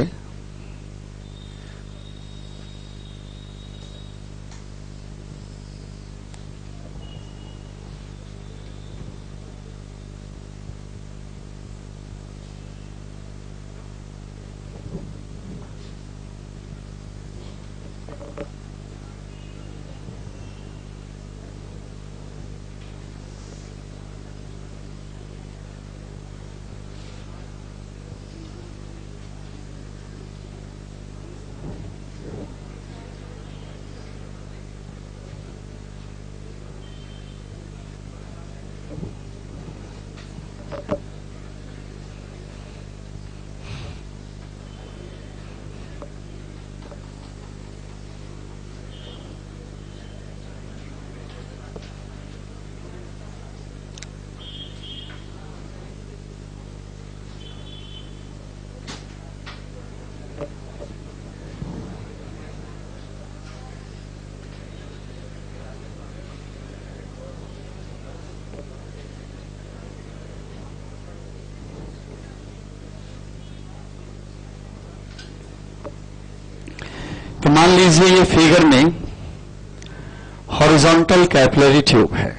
मान लीजिए ये फिगर में हॉरिजॉन्टल कैपिलरी ट्यूब है,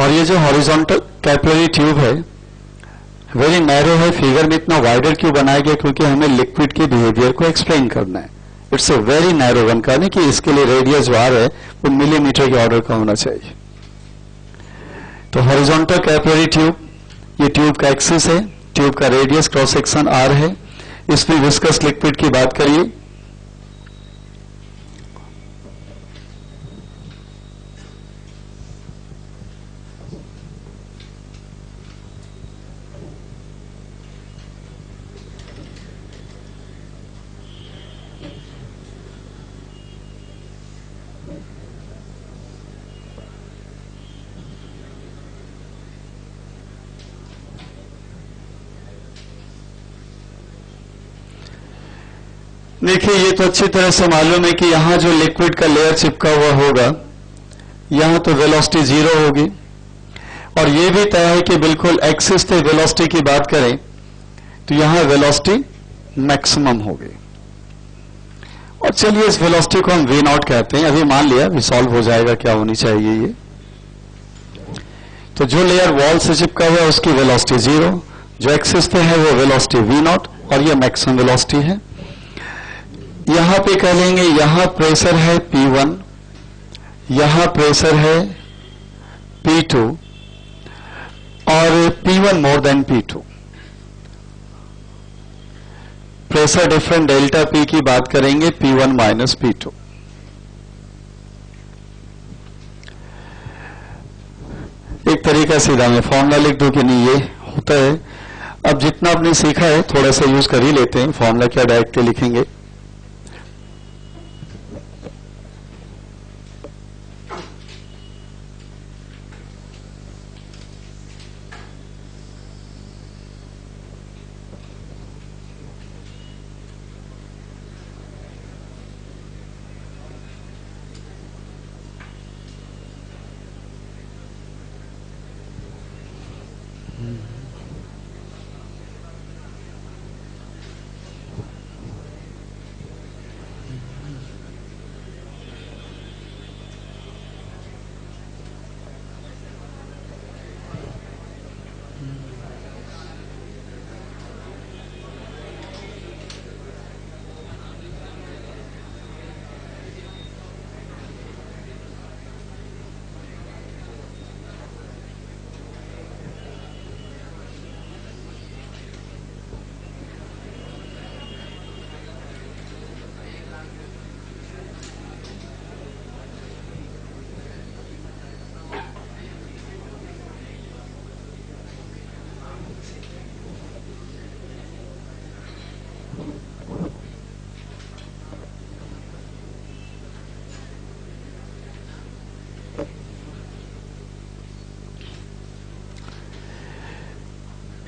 और ये जो हॉरिजॉन्टल कैपिलरी ट्यूब है वेरी नैरो है। फिगर में इतना वाइडर क्यों बनाया गया? क्योंकि हमें लिक्विड के बिहेवियर को एक्सप्लेन करना है। It's a very narrow one, कहने कि इसके लिए रेडियस वार है वो मिलीमीटर के ऑर्डर का होना चाहिए। तो हॉरिजॉन्टल कैपिलरी ट्यूब, ये ट्यूब का एक्सिस है, ट्यूब का रेडियस क्रॉस सेक्शन आर है। इसमें विस्कस लिक्विड की बात करिए, देखिए ये तो अच्छी तरह से मालूम है कि यहां जो लिक्विड का लेयर चिपका हुआ होगा यहां तो वेलोसिटी 0 होगी, और ये भी तय है कि बिल्कुल एक्सिस पे वेलोसिटी की बात करें तो यहां वेलोसिटी मैक्सिमम होगी। और चलिए इस वेलोसिटी को हम V नॉट कहते हैं। अभी मान लिया अभी सॉल्व हो जाएगा क्या होनी चाहिए ये। तो जो लेयर वॉल से चिपका हुआ है उसकी वेलोसिटी 0, जो एक्सिस पे है वो वेलोसिटी V नॉट, और ये मैक्सिमम वेलोसिटी है। यहां पे कह लेंगे यहां प्रेशर है P1, यहां प्रेशर है P2, और P1 more than P2। Pressure different delta P की बात करेंगे P1 माइनस P2। एक तरीका सीधा मैं फॉर्मूला लिख दूं कि नहीं, ये होता है। अब जितना आपने सीखा है थोड़ा सा यूज कर ही लेते हैं। फॉर्मूला क्या डायरेक्टली लिखेंगे,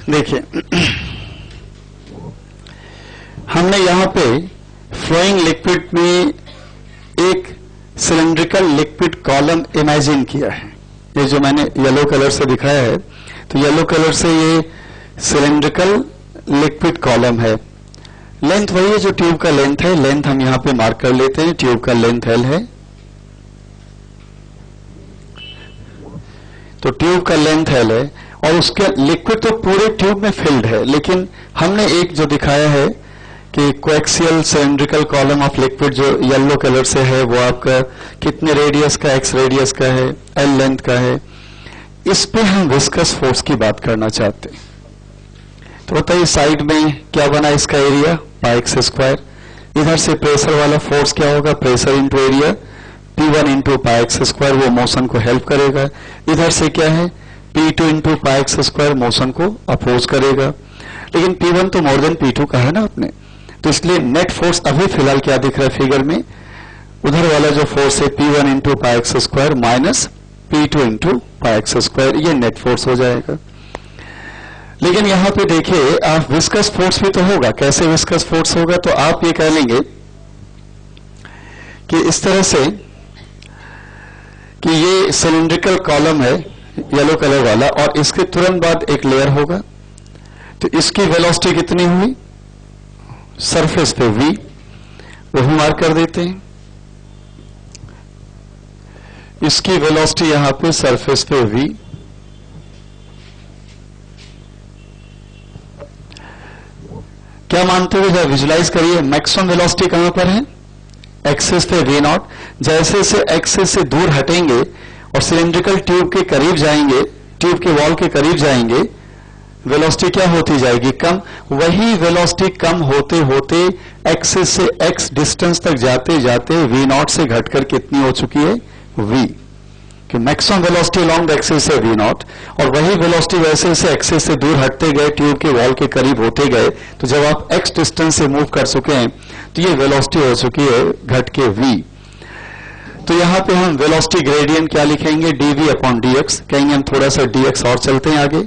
देखिए हमने यहां पे फ्लोइंग लिक्विड में एक सिलेंड्रिकल लिक्विड कॉलम इमेजिन किया है। ये जो मैंने येलो कलर से दिखाया है, तो येलो कलर से ये सिलेंड्रिकल लिक्विड कॉलम है। लेंथ वही है जो ट्यूब का लेंथ है, लेंथ हम यहां पे मार्क कर लेते हैं। ट्यूब का लेंथ L है, तो ट्यूब का लेंथ L है, और उसके लिक्विड तो पूरे ट्यूब में फिल्ड है। लेकिन हमने एक जो दिखाया है कि coaxial cylindrical column of liquid जो येलो कलर से है वो आपका कितने रेडियस का, x रेडियस का है, L लेंथ का है। इस पे हम विस्कस फोर्स की बात करना चाहते हैं। तो बताइए साइड में क्या बना इसका एरिया, पाइक्स स्क्वायर। इधर से प्रेशर वाला फोर्स क्या होगा, pressure into area P1 into Pikes square, वो मोशन को हेल्प करेगा। इधर से क्या है P2 into Pikes square, motion को अपोज करेगा। लेकिन P1 तो मोर देन P2 का है ना अपने, तो इसलिए नेट फोर्स अभी फिलहाल क्या दिख रहा है फिगर में, उधर वाला जो फोर्स है P1 into Pikes square minus P2 into Pikes square, ये नेट फोर्स हो जाएगा। लेकिन यहां पे देखिए आप विस्कस फोर्स भी तो होगा। कैसे विस्कस फोर्स होगा, तो आप ये कह लेंगे कि इस तरह से कि ये सिलिंड्रिकल कॉलम है येलो कलर वाला, और इसके तुरंत बाद एक लेयर होगा। तो इसकी वेलोसिटी कितनी हुई, सरफेस पे V, वो भी मार्क कर देते हैं। इसकी वेलोसिटी यहां पे सरफेस पे v, क्या मानते हुए जरा विजुलाइज करिए, मैक्सिमम वेलोसिटी कहां पर है, एक्सिस पे v नॉट। जैसे से एक्सिस से दूर हटेंगे और सिलेंड्रिकल ट्यूब के करीब जाएंगे, ट्यूब के वॉल के करीब जाएंगे, वेलोसिटी क्या होती जाएगी, कम। वही वेलोसिटी कम होते होते एक्सिस से x डिस्टेंस तक जाते जाते v नॉट से घटकर कितनी हो चुकी है, v, कि maximum velocity along the axis है v नॉट, और वही वेलोसिटी वैसे जैसे एक्सिस से दूर हटते गए, ट्यूब के वॉल के करीब होते गए, तो जब आप x डिस्टेंस से मूव कर चुके हैं तो ये वेलोसिटी हो चुकी है घट के v। तो यहां पे हम वेलोसिटी ग्रेडियंट क्या लिखेंगे, dv अपॉन dx, कहेंगे हम थोड़ा सा dx और चलते हैं आगे,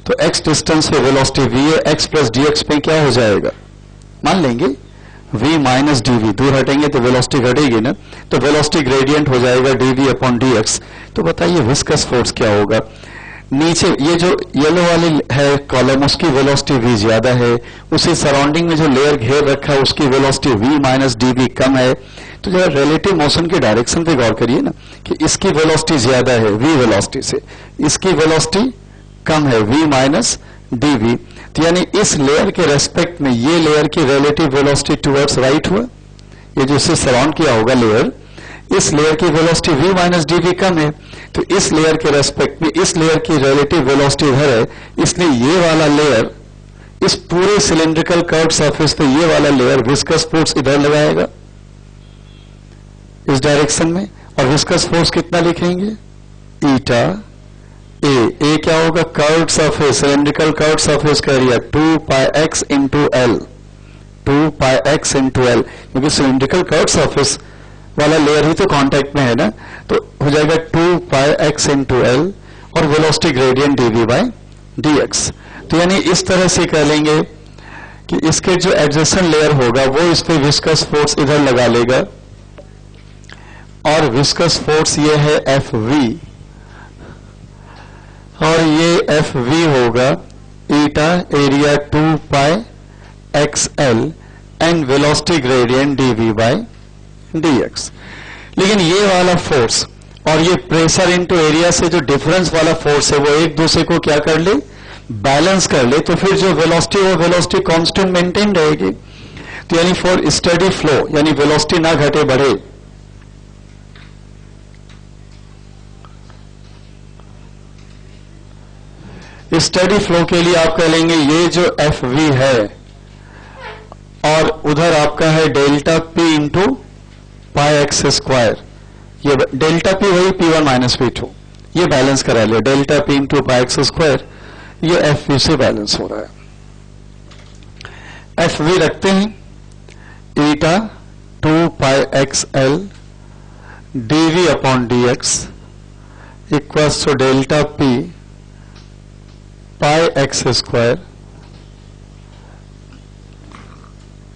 तो x डिस्टेंस पे वेलोसिटी v है, x प्लस dx पे क्या हो जाएगा, मान लेंगे v माइनस dv, दूर हटेंगे तो वेलोसिटी घटेगी ना, तो वेलोसिटी ग्रेडियंट हो जाएगा dv अपॉन dx। तो बताइए विस्कस फोर्स क्या होगा, नीचे ये जो येलो वाली है कॉलम, उसकी वेलोसिटी v ज्यादा है, उसी सराउंडिंग में जो लेयर घेर रखा है उसकी वेलोसिटी v माइनस dv कम है। तो जरा रिलेटिव मोशन के डायरेक्शन पे गौर करिए ना, कि इसकी वेलोसिटी ज्यादा है v वेलोसिटी से, इसकी वेलोसिटी कम है v माइनस dv, तो यानी इस लेयर के रेस्पेक्ट में ये लेयर की रिलेटिव वेलोसिटी टुवर्ड्स राइट हुआ, ये जो इसे सराउंड किया होगा लेयर, इस लेयर की वेलोसिटी v माइनस dv कम है, तो इस लेयर के रेस्पेक्ट में इस लेयर की रिलेटिव वेलोसिटी इधर है, इसलिए ये वाला लेयर इस पूरे सिलेंड्रिकल कर्व सरफेस पे ये वाला लेयर विस्कस फोर्स इधर लगाएगा इस डायरेक्शन में, और विस्कस फोर्स कितना लिखेंगे, ईटा ए क्या होगा, curve surface, cylindrical curve surface का area 2 pi x into l, 2 pi x into l, क्योंकि सिलेंड्रिकल कर्व सरफेस वाला लेयर ही तो कांटेक्ट में है ना, तो हो जाएगा 2 पाई x इंटू एल, और velocity gradient dv by dx। तो यानी इस तरह से कह लेंगे कि इसके जो एडजेसेंट लेयर होगा वो इस पे विस्कस फोर्स इधर लगा लेगा, और विस्कस फोर्स ये है Fv, और ये Fv होगा eta area 2 pi xl and velocity gradient dv by dx। लेकिन ये वाला फोर्स और ये प्रेशर इनटू एरिया से जो डिफरेंस वाला फोर्स है वो एक दूसरे को क्या कर ले, बैलेंस कर ले, तो फिर जो वेलोसिटी वो वेलोसिटी कांस्टेंट मेंटेन रहेगी। तो यानी फॉर स्टडी फ्लो, यानी वेलोसिटी ना घटे बढ़े, स्टडी फ्लो के लिए आप कह लेंगे ये जो Fv है और उधर आपका है delta P into pi x square, ये डेल्टा P वही P1 माइनस P2, ये बैलेंस करा लिया, delta P into pi x square, ये Fv से बैलेंस हो रहा है। Fv रखते हैं eta 2 pi XL dv upon dx equals to delta P pi x square,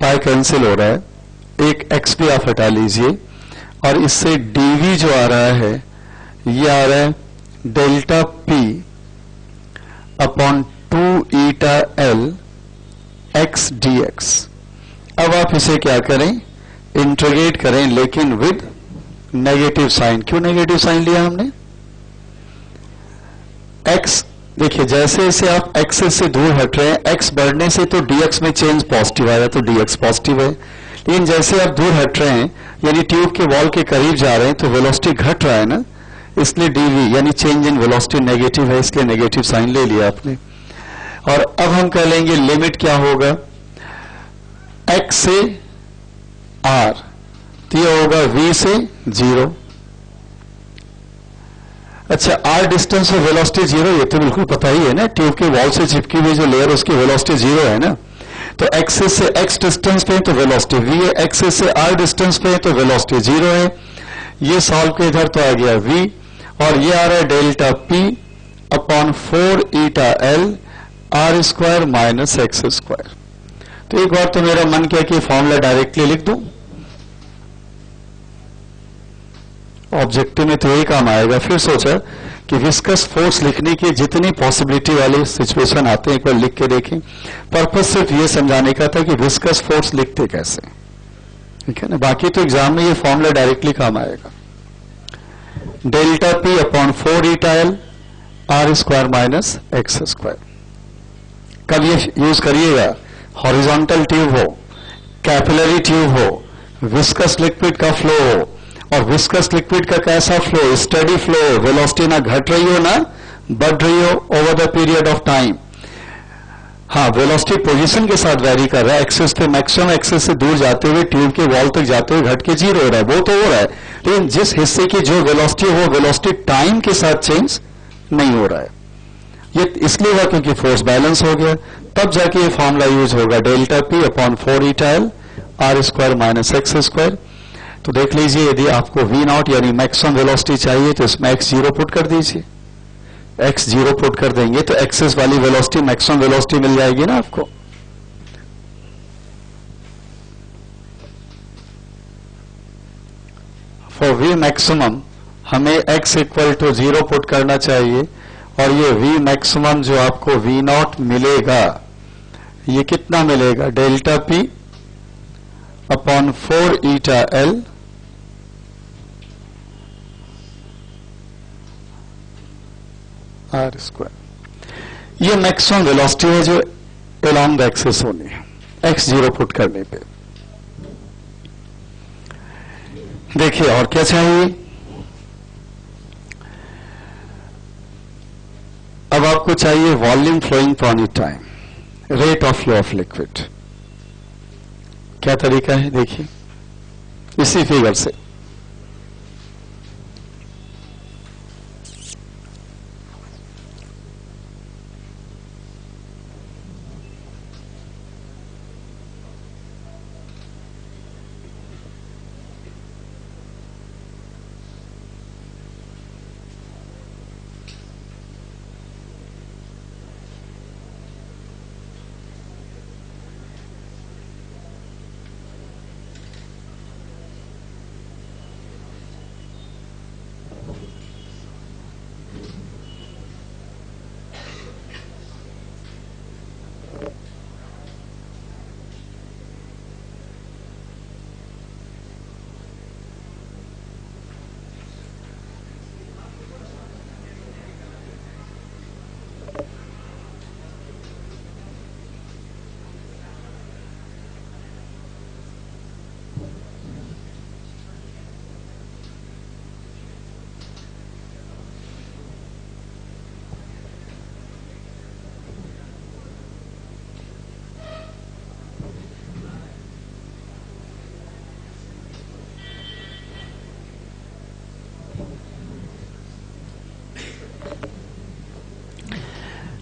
pi cancel हो रहा है, एक x भी आप हटा लीजिए, और इससे dv जो आ रहा है ये आ रहा है delta P upon 2 eta L x dx। अब आप इसे क्या करें, इंटीग्रेट करें, लेकिन विद नेगेटिव साइन। क्यों नेगेटिव साइन लिया हमने, x देखिए जैसे जैसे आप एक्सिस से दूर हट रहे हैं, x बढ़ने से तो dx में चेंज पॉजिटिव आया, तो dx पॉजिटिव है, लेकिन जैसे आप दूर हट रहे हैं यानी ट्यूब के वॉल के करीब जा रहे हैं तो वेलोसिटी घट रहा है ना, इसलिए dv यानी चेंज इन वेलोसिटी नेगेटिव है, इसलिए नेगेटिव साइन ले लिया आपने। और अब हम कह लेंगे लिमिट क्या होगा, x से r, तो ये होगा v से 0। अच्छा, r डिस्टेंस और वेलोसिटी 0, ये तो बिल्कुल पता ही है ना, ट्यूब के वॉल से चिपकी हुई जो लेयर उसकी वेलोसिटी 0 है ना, तो एक्सिस से x डिस्टेंस पे तो वेलोसिटी v है, एक्सिस से r डिस्टेंस पे तो वेलोसिटी 0 है, ये सॉल्व के इधर तो आ गया v, और ये आ रहा है डेल्टा P अपॉन 4 ईटा L r square minus x square. तो एक बार तो मेरा मन किया कि फॉर्मूला डायरेक्टली लिख दूं, ऑब्जेक्टिव में तो यही काम आएगा। फिर सोचा कि विस्कस फोर्स लिखने की जितनी पॉसिबिलिटी वाले सिचुएशन आते हैं एक बार लिख के देखें। पर्पस सिर्फ ये समझाने का था कि विस्कस फोर्स लिखते कैसे, ठीक है ना, बाकी तो एग्जाम में ये फॉर्मूला डायरेक्टली काम आएगा। Delta P upon 4 eta L R square minus x square. कब ये यूज करिएगा? हॉरिजॉन्टल ट्यूब हो, कैपिलरी ट्यूब हो, विस्कस लिक्विड का फ्लो हो, और विस्कस लिक्विड का कैसा फ्लो? स्टडी फ्लो, वेलोसिटी ना घट रही हो ना बढ़ रही हो over the period of time. हाँ, वेलोसिटी पोजीशन के साथ वेरी कर रहा है, एक्सेस पे मैक्सिमम एक्सेस से दूर जाते हुए ट्यूब के वॉल तक जाते हुए घट के 0 हो रहा है, वो तो हो रहा है, लेकिन जिस हिस्से की जो वेलोसिटी हो, वेलोसिटी टाइम के साथ चेंज नहीं हो रहा है। ये इसलिए हुआ क्योंकि फोर्स बैलेंस हो गया, तब जाके ये फॉर्मूला यूज होगा, delta P upon 4 eta L R square minus x square. तो देख लीजिए, यदि आपको वी नॉट यानी मैक्सिमम वेलोसिटी चाहिए तो इसमें एक्स 0 पुट कर दीजिए, एक्स 0 पुट कर देंगे तो एक्सेस वाली वेलोसिटी मैक्सिमम वेलोसिटी मिल जाएगी ना आपको। फॉर वी मैक्सिमम हमें x इक्वल टू 0 पुट करना चाहिए, और ये v मैक्सिमम जो आपको v नॉट मिलेगा, ये कितना मिलेगा? Delta p upon 4 eta L R square. ये मैक्सिमम वेलोसिटी है जो अलोंग द एक्सिस होनी है, x 0 पुट करने पे। देखिए और क्या चाहिए? अब आपको चाहिए volume flowing per any time, rate of flow of liquid. क्या तरीका है? देखिए इसी फिगर से।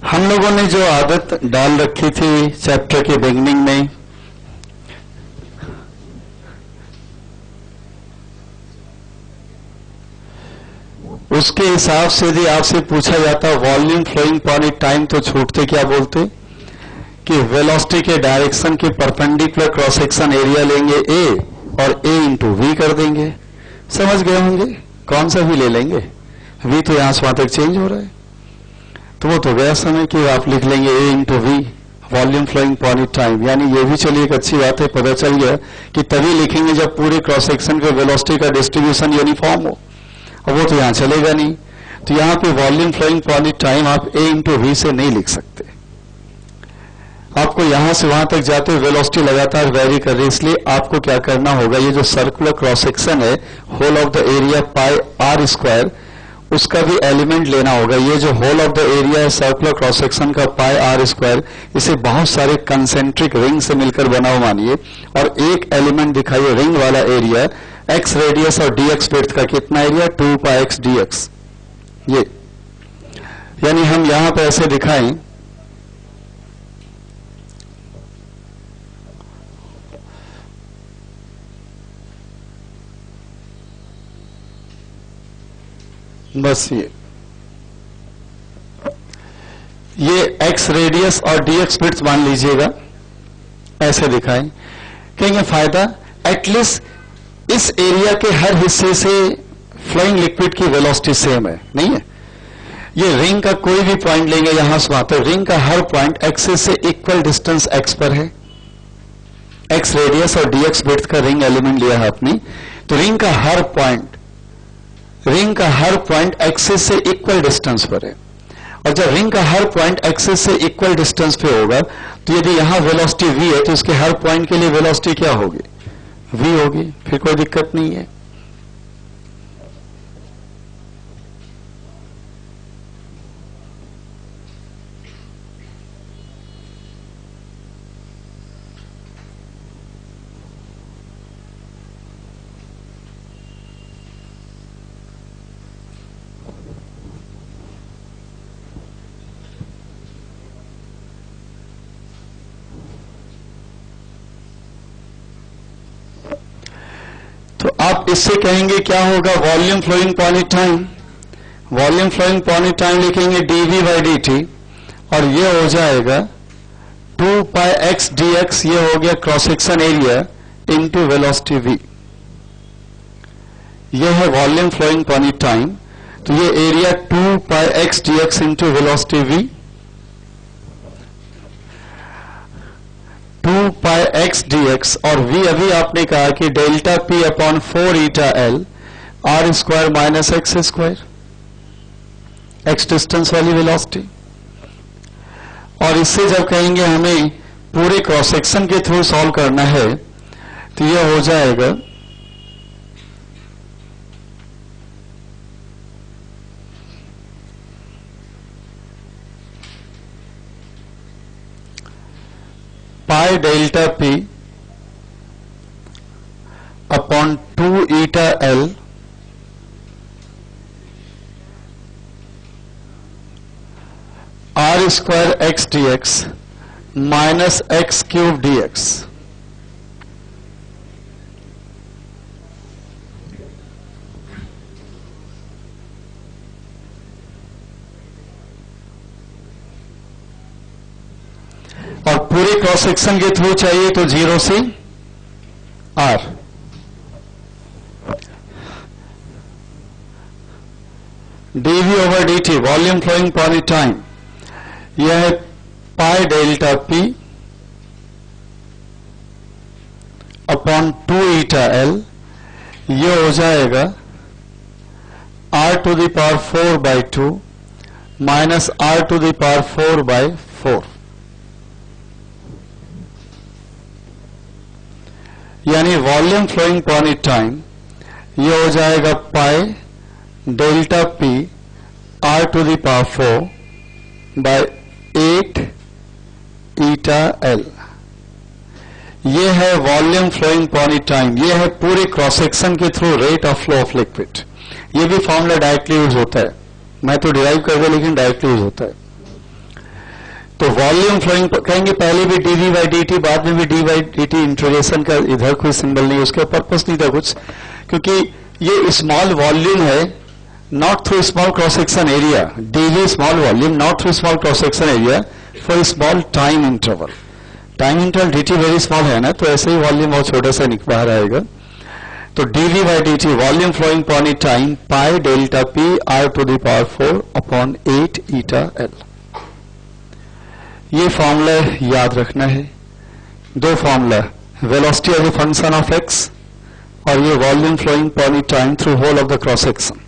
हम लोगों ने जो आदत डाल रखी थी चैप्टर के बिगनिंग में, उसके हिसाब से यदि आपसे पूछा जाता वॉल्यूम फ्लोइंग पर टाइम, तो छूटते क्या बोलते? कि वेलोसिटी के डायरेक्शन के परपेंडिकुलर क्रॉस सेक्शन एरिया लेंगे ए और ए इंटू वी कर देंगे। समझ गए होंगे? कौन सा भी ले लेंगे, वी तो यहां से वहां तक चेंज हो रहा है, तो वो तो गया समय कि आप लिख लेंगे A into V volume flowing per time. यानी ये भी चलिए एक अच्छी बात है, पता चल गया कि तभी लिखेंगे जब पूरे क्रॉस सेक्शन के वेलोसिटी का डिस्ट्रीब्यूशन यूनिफॉर्म हो, और वो तो यहां चलेगा नहीं। तो यहां पे वॉल्यूम फ्लोइंग पर टाइम आप ए इंटू वी से नहीं लिख सकते, आपको यहां से वहां तक जाते हुए वेलोसिटी लगातार वेरी कर रही है, इसलिए आपको क्या करना होगा, ये जो सर्कुलर क्रॉस सेक्शन है whole of the area pi r square, उसका भी एलिमेंट लेना होगा। ये जो होल ऑफ द एरिया है सर्कुलर क्रॉस सेक्शन का पाई आर स्क्वायर, इसे बहुत सारे कंसेंट्रिक रिंग से मिलकर बना हुआ मानिए, और एक एलिमेंट दिखाइए रिंग वाला एरिया एक्स रेडियस और डी एक्स विड्थ का कितना एरिया 2 पाई एक्स डी एक्स। ये यानी हम यहां पर ऐसे दिखाएं, बस ये एक्स रेडियस और डी एक्स विड्थ मान लीजिएगा, ऐसे दिखाएं। कहेंगे फायदा एटलीस्ट इस एरिया के हर हिस्से से फ्लोइंग लिक्विड की वेलोसिटी सेम है, नहीं है? ये रिंग का कोई भी पॉइंट लेंगे यहां से वहां, तो रिंग का हर पॉइंट एक्सिस से इक्वल डिस्टेंस एक्स पर है, एक्स x रेडियस और dx विड्थ का रिंग एलिमेंट लिया है आपने, तो रिंग का हर पॉइंट एक्सिस से इक्वल डिस्टेंस पर है, और जब रिंग का हर पॉइंट एक्सिस से इक्वल डिस्टेंस पे होगा तो यदि यहां वेलोसिटी v है तो इसके हर पॉइंट के लिए वेलोसिटी क्या होगी, v होगी, फिर कोई दिक्कत नहीं है। तो आप इससे कहेंगे क्या होगा, volume flowing point time, volume flowing point time लिखेंगे dv बाई dt, और ये हो जाएगा 2 पाई x dx, ये हो गया cross section area into velocity v। ये है वॉल्यूम फ्लोइंग पॉइंट टाइम, तो ये area 2 pi x dx into velocity v, 2 pi x dx, और v अभी आपने कहा कि डेल्टा p अपॉन 4 ईटा l r square minus x square, x distance वाली वेलोसिटी। और इससे जब कहेंगे हमें पूरे क्रॉस सेक्शन के थ्रू सॉल्व करना है तो ये हो जाएगा pi delta p upon 2 eta l r square x dx minus x cube dx। और पूरे क्रॉस सेक्शन के थ्रू चाहिए तो 0 से r, dv over dt volume flowing point time, यह है pi delta p upon 2 eta l, ये हो जाएगा r to the power 4 by 2 minus r to the power 4 by 4, यानी वॉल्यूम फ्लोइंग पॉइंट टाइम ये हो जाएगा pi delta p r to the power 4 by 8 eta l। ये है volume flowing point time, ये है पूरे क्रॉस सेक्शन के through rate of flow of liquid. ये भी फॉर्मूला डायरेक्टली यूज होता है, मैं तो डिराइव कर रहा लेकिन डायरेक्टली यूज होता है। तो वॉल्यूम फ्लोइंग कहेंगे पहले भी dv बाई dt, बाद में भी d बाई dt, इंटीग्रेशन का इधर कोई सिंबल नहीं, उसका पर्पस नहीं था कुछ, क्योंकि ये स्मॉल वॉल्यूम है, not through small cross section area, dv small volume not through small cross section area for small time interval, time interval dt very small है ना, तो ऐसे ही वॉल्यूम बहुत छोटा सा बाहर आएगा। तो dv by dt volume flowing point time pi delta p r to the power 4 upon 8 eta l। ये फॉर्मूला याद रखना है, दो formula, velocity as a function of x और ये volume flowing point time through whole of the cross section.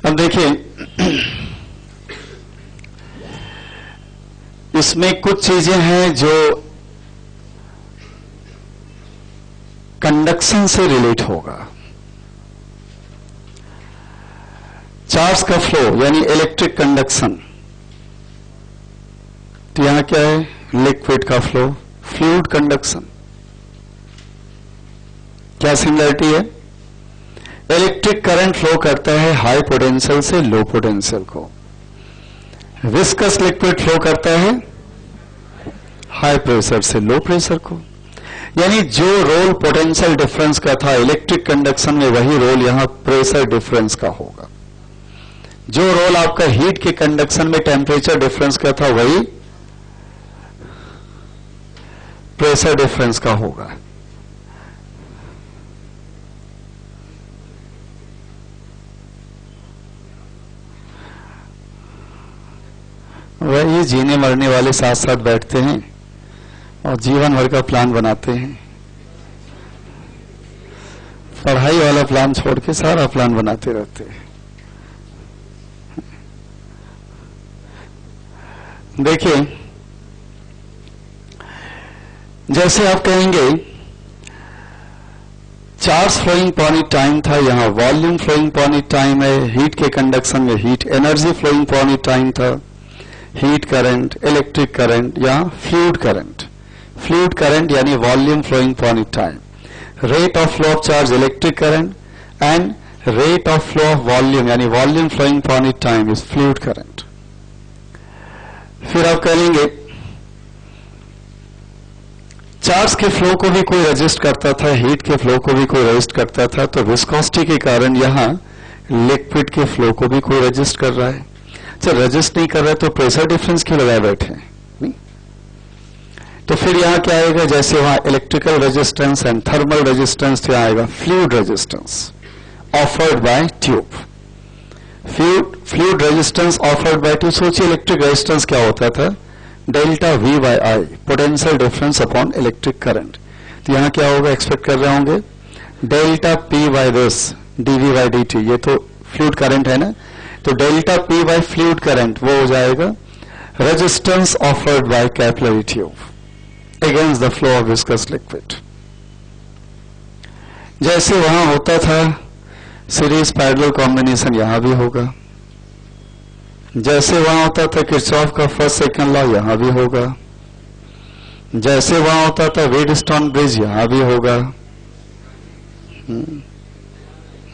अब देखिए इसमें कुछ चीजें हैं जो कंडक्शन से रिलेट होगा। चार्ज का फ्लो यानी इलेक्ट्रिक कंडक्शन, तो यहां क्या है, लिक्विड का फ्लो, फ्लूइड कंडक्शन, क्या सिमिलरिटी है, इलेक्ट्रिक करंट फ्लो करता है हाई पोटेंशियल से लो पोटेंशियल को, विस्कस लिक्विड फ्लो करता है हाई प्रेशर से लो प्रेशर को। यानी जो रोल पोटेंशियल डिफरेंस का था इलेक्ट्रिक कंडक्शन में, वही रोल यहां प्रेशर डिफरेंस का होगा। जो रोल आपका हीट के कंडक्शन में टेम्परेचर डिफरेंस का था, वही प्रेशर डिफरेंस का होगा। वही जीने मरने वाले साथ साथ बैठते हैं और जीवन भर का प्लान बनाते हैं। पढ़ाई वाला प्लान छोड़ के सारा प्लान बनाते रहते हैं। देखिए, जैसे आप कहेंगे चार्ज फ्लोइंग पॉइंट टाइम था, यहां वॉल्यूम फ्लोइंग पॉइंट टाइम है। हीट के कंडक्शन में heat energy flowing point time था। हीट करंट, इलेक्ट्रिक करंट या फ्लूइड करंट। फ्लूइड करंट यानी volume flowing point time. Rate of flow of charge electric current and rate of flow of volume यानी volume flowing point time is fluid current. फिर आप कहेंगे charge के flow को भी कोई रजिस्ट करता था, हीट के फ्लो को भी कोई रजिस्ट करता था, तो विस्कोसिटी के कारण यहां लिक्विड के फ्लो को भी कोई रजिस्ट कर रहा है। अच्छा, रजिस्ट नहीं कर रहा है तो प्रेशर डिफरेंस क्यों लगाए बैठे हैं? नहीं, तो फिर यहां क्या आएगा? जैसे वहां electrical resistance and thermal resistance, तो यहां आएगा fluid resistance offered by tube. Fluid resistance offered by tube. सोचिए इलेक्ट्रिक रेजिस्टेंस क्या होता था? Delta V by I, potential difference upon electric current. तो यहां क्या होगा? एक्सपेक्ट कर रहे होंगे delta P by this dV by D T. ये तो फ्लूइड करंट है ना, तो delta P by fluid current वो हो जाएगा resistance offered bye capillary tube against the flow of viscous liquid. जैसे वहां होता था सीरीज पैरेलल कॉम्बिनेशन, यहां भी होगा। जैसे वहां होता था किरचॉफ का फर्स्ट सेकंड लॉ, यहां भी होगा। जैसे वहां होता था व्हीटस्टोन ब्रिज, यहां भी होगा।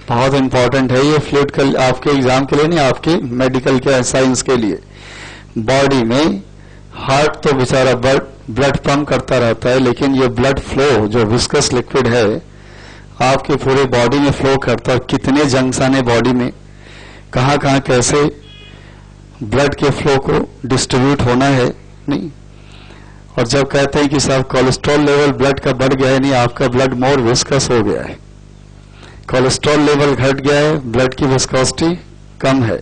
बहुत इंपॉर्टेंट है ये फ्लूइड का, आपके एग्जाम के लिए नहीं, आपके मेडिकल के साइंस के लिए। बॉडी में हार्ट तो बेचारा ब्लड पंप करता रहता है, लेकिन ये ब्लड फ्लो जो विस्कस लिक्विड है आपके पूरे बॉडी में फ्लो करता है। कितने जंक्शन है बॉडी में, कहां कहां कैसे ब्लड के फ्लो को डिस्ट्रीब्यूट होना है। नहीं, और जब कहते हैं कि साहब कोलेस्ट्रॉल लेवल ब्लड का बढ़ गया है, नहीं, आपका ब्लड मोर विस्कस हो गया है। कोलेस्ट्रॉल लेवल घट गया है, ब्लड की विस्कोसिटी कम है,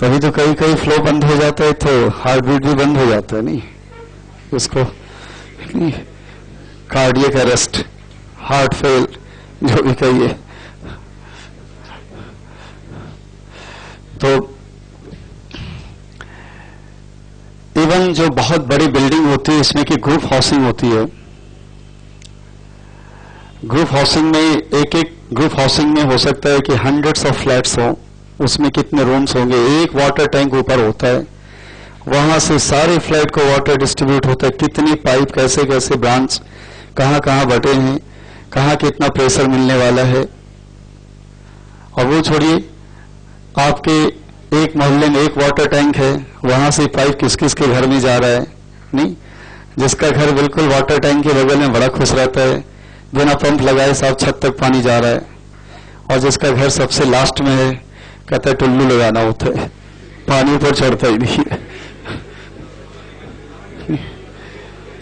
तभी तो कई कई फ्लो बंद हो जाता है, तो हार्ट बीट भी बंद हो जाता है। नहीं, उसको नहीं, कार्डियक अरेस्ट, हार्ट फेल, जो भी कहिए। तो इवन जो बहुत बड़ी बिल्डिंग होती है इसमें की ग्रुप हाउसिंग होती है। ग्रुप हाउसिंग में एक ग्रुप हाउसिंग में हो सकता है कि हंड्रेड्स ऑफ फ्लैट्स हो, उसमें कितने रूम्स होंगे, एक वाटर टैंक ऊपर होता है, वहां से सारे फ्लैट को वाटर डिस्ट्रीब्यूट होता है। कितनी पाइप, कैसे कैसे ब्रांच, कहां कहां बटे हैं, कहां कितना प्रेशर मिलने वाला है। और वो छोड़िए, आपके एक मोहल्ले में एक वाटर टैंक है, वहां से पाइप किस किस के घर में जा रहा है। नहीं, जिसका घर बिल्कुल वाटर टैंक के बगल में बड़ा खुश रहता है, बिना पंप लगाए साफ छत तक पानी जा रहा है। और जिसका घर सबसे लास्ट में है, कहता है टुल्लू लगाना होता है, पानी ऊपर चढ़ता ही नहीं है।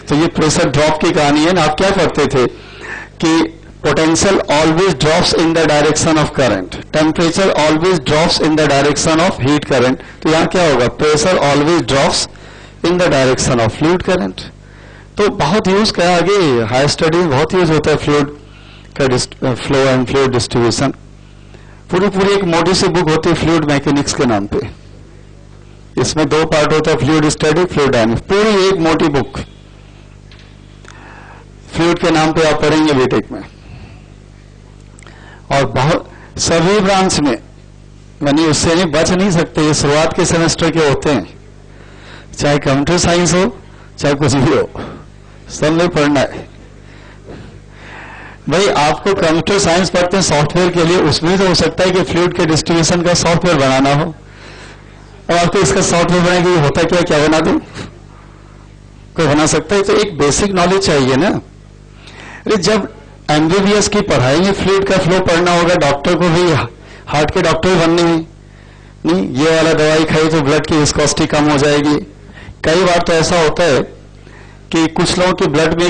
तो ये प्रेशर ड्रॉप की कहानी है ना। आप क्या करते थे कि potential always drops in the direction of current, temperature always drops in the direction of heat current। तो यहाँ क्या होगा? pressure always drops in the direction of fluid current। तो बहुत यूज का आगे हाई स्टडी में बहुत यूज होता है फ्लूइड का फ्लो एंड फ्लूइड डिस्ट्रीब्यूशन। पूरी एक मोटी सी बुक होती है फ्लूइड मैकेनिक्स के नाम पे। इसमें दो पार्ट होता है, फ्लूइड स्टडी, फ्लूइड डायनेमिक्स, पूरी एक मोटी बुक फ्लूइड के नाम पे आप पढ़ेंगे बीटेक में। और बहुत सभी ब्रांच में, यानी उससे नहीं बच नहीं सकते, ये शुरुआत के सेमेस्टर के होते हैं, चाहे कंप्यूटर साइंस हो चाहे कुछ भी हो, सब में पढ़ना है। भाई आपको कंप्यूटर साइंस पढ़ते हैं सॉफ्टवेयर के लिए, उसमें तो हो सकता है कि फ्लूइड के डिस्ट्रीब्यूशन का सॉफ्टवेयर बनाना हो, और आपको इसका सॉफ्टवेयर बनाने के लिए होता क्या बना दो, कोई बना सकता है। तो एक बेसिक नॉलेज चाहिए ना। अरे जब एमबीबीएस की पढ़ाई में फ्लूइड का फ्लो पढ़ना होगा, डॉक्टर को भी हार्ट के डॉक्टर भी बनने हैं। नहीं, ये वाला दवाई खाई तो ब्लड की विस्कोसिटी कम हो जाएगी। कई बार तो ऐसा होता है कि कुछ लोगों के ब्लड में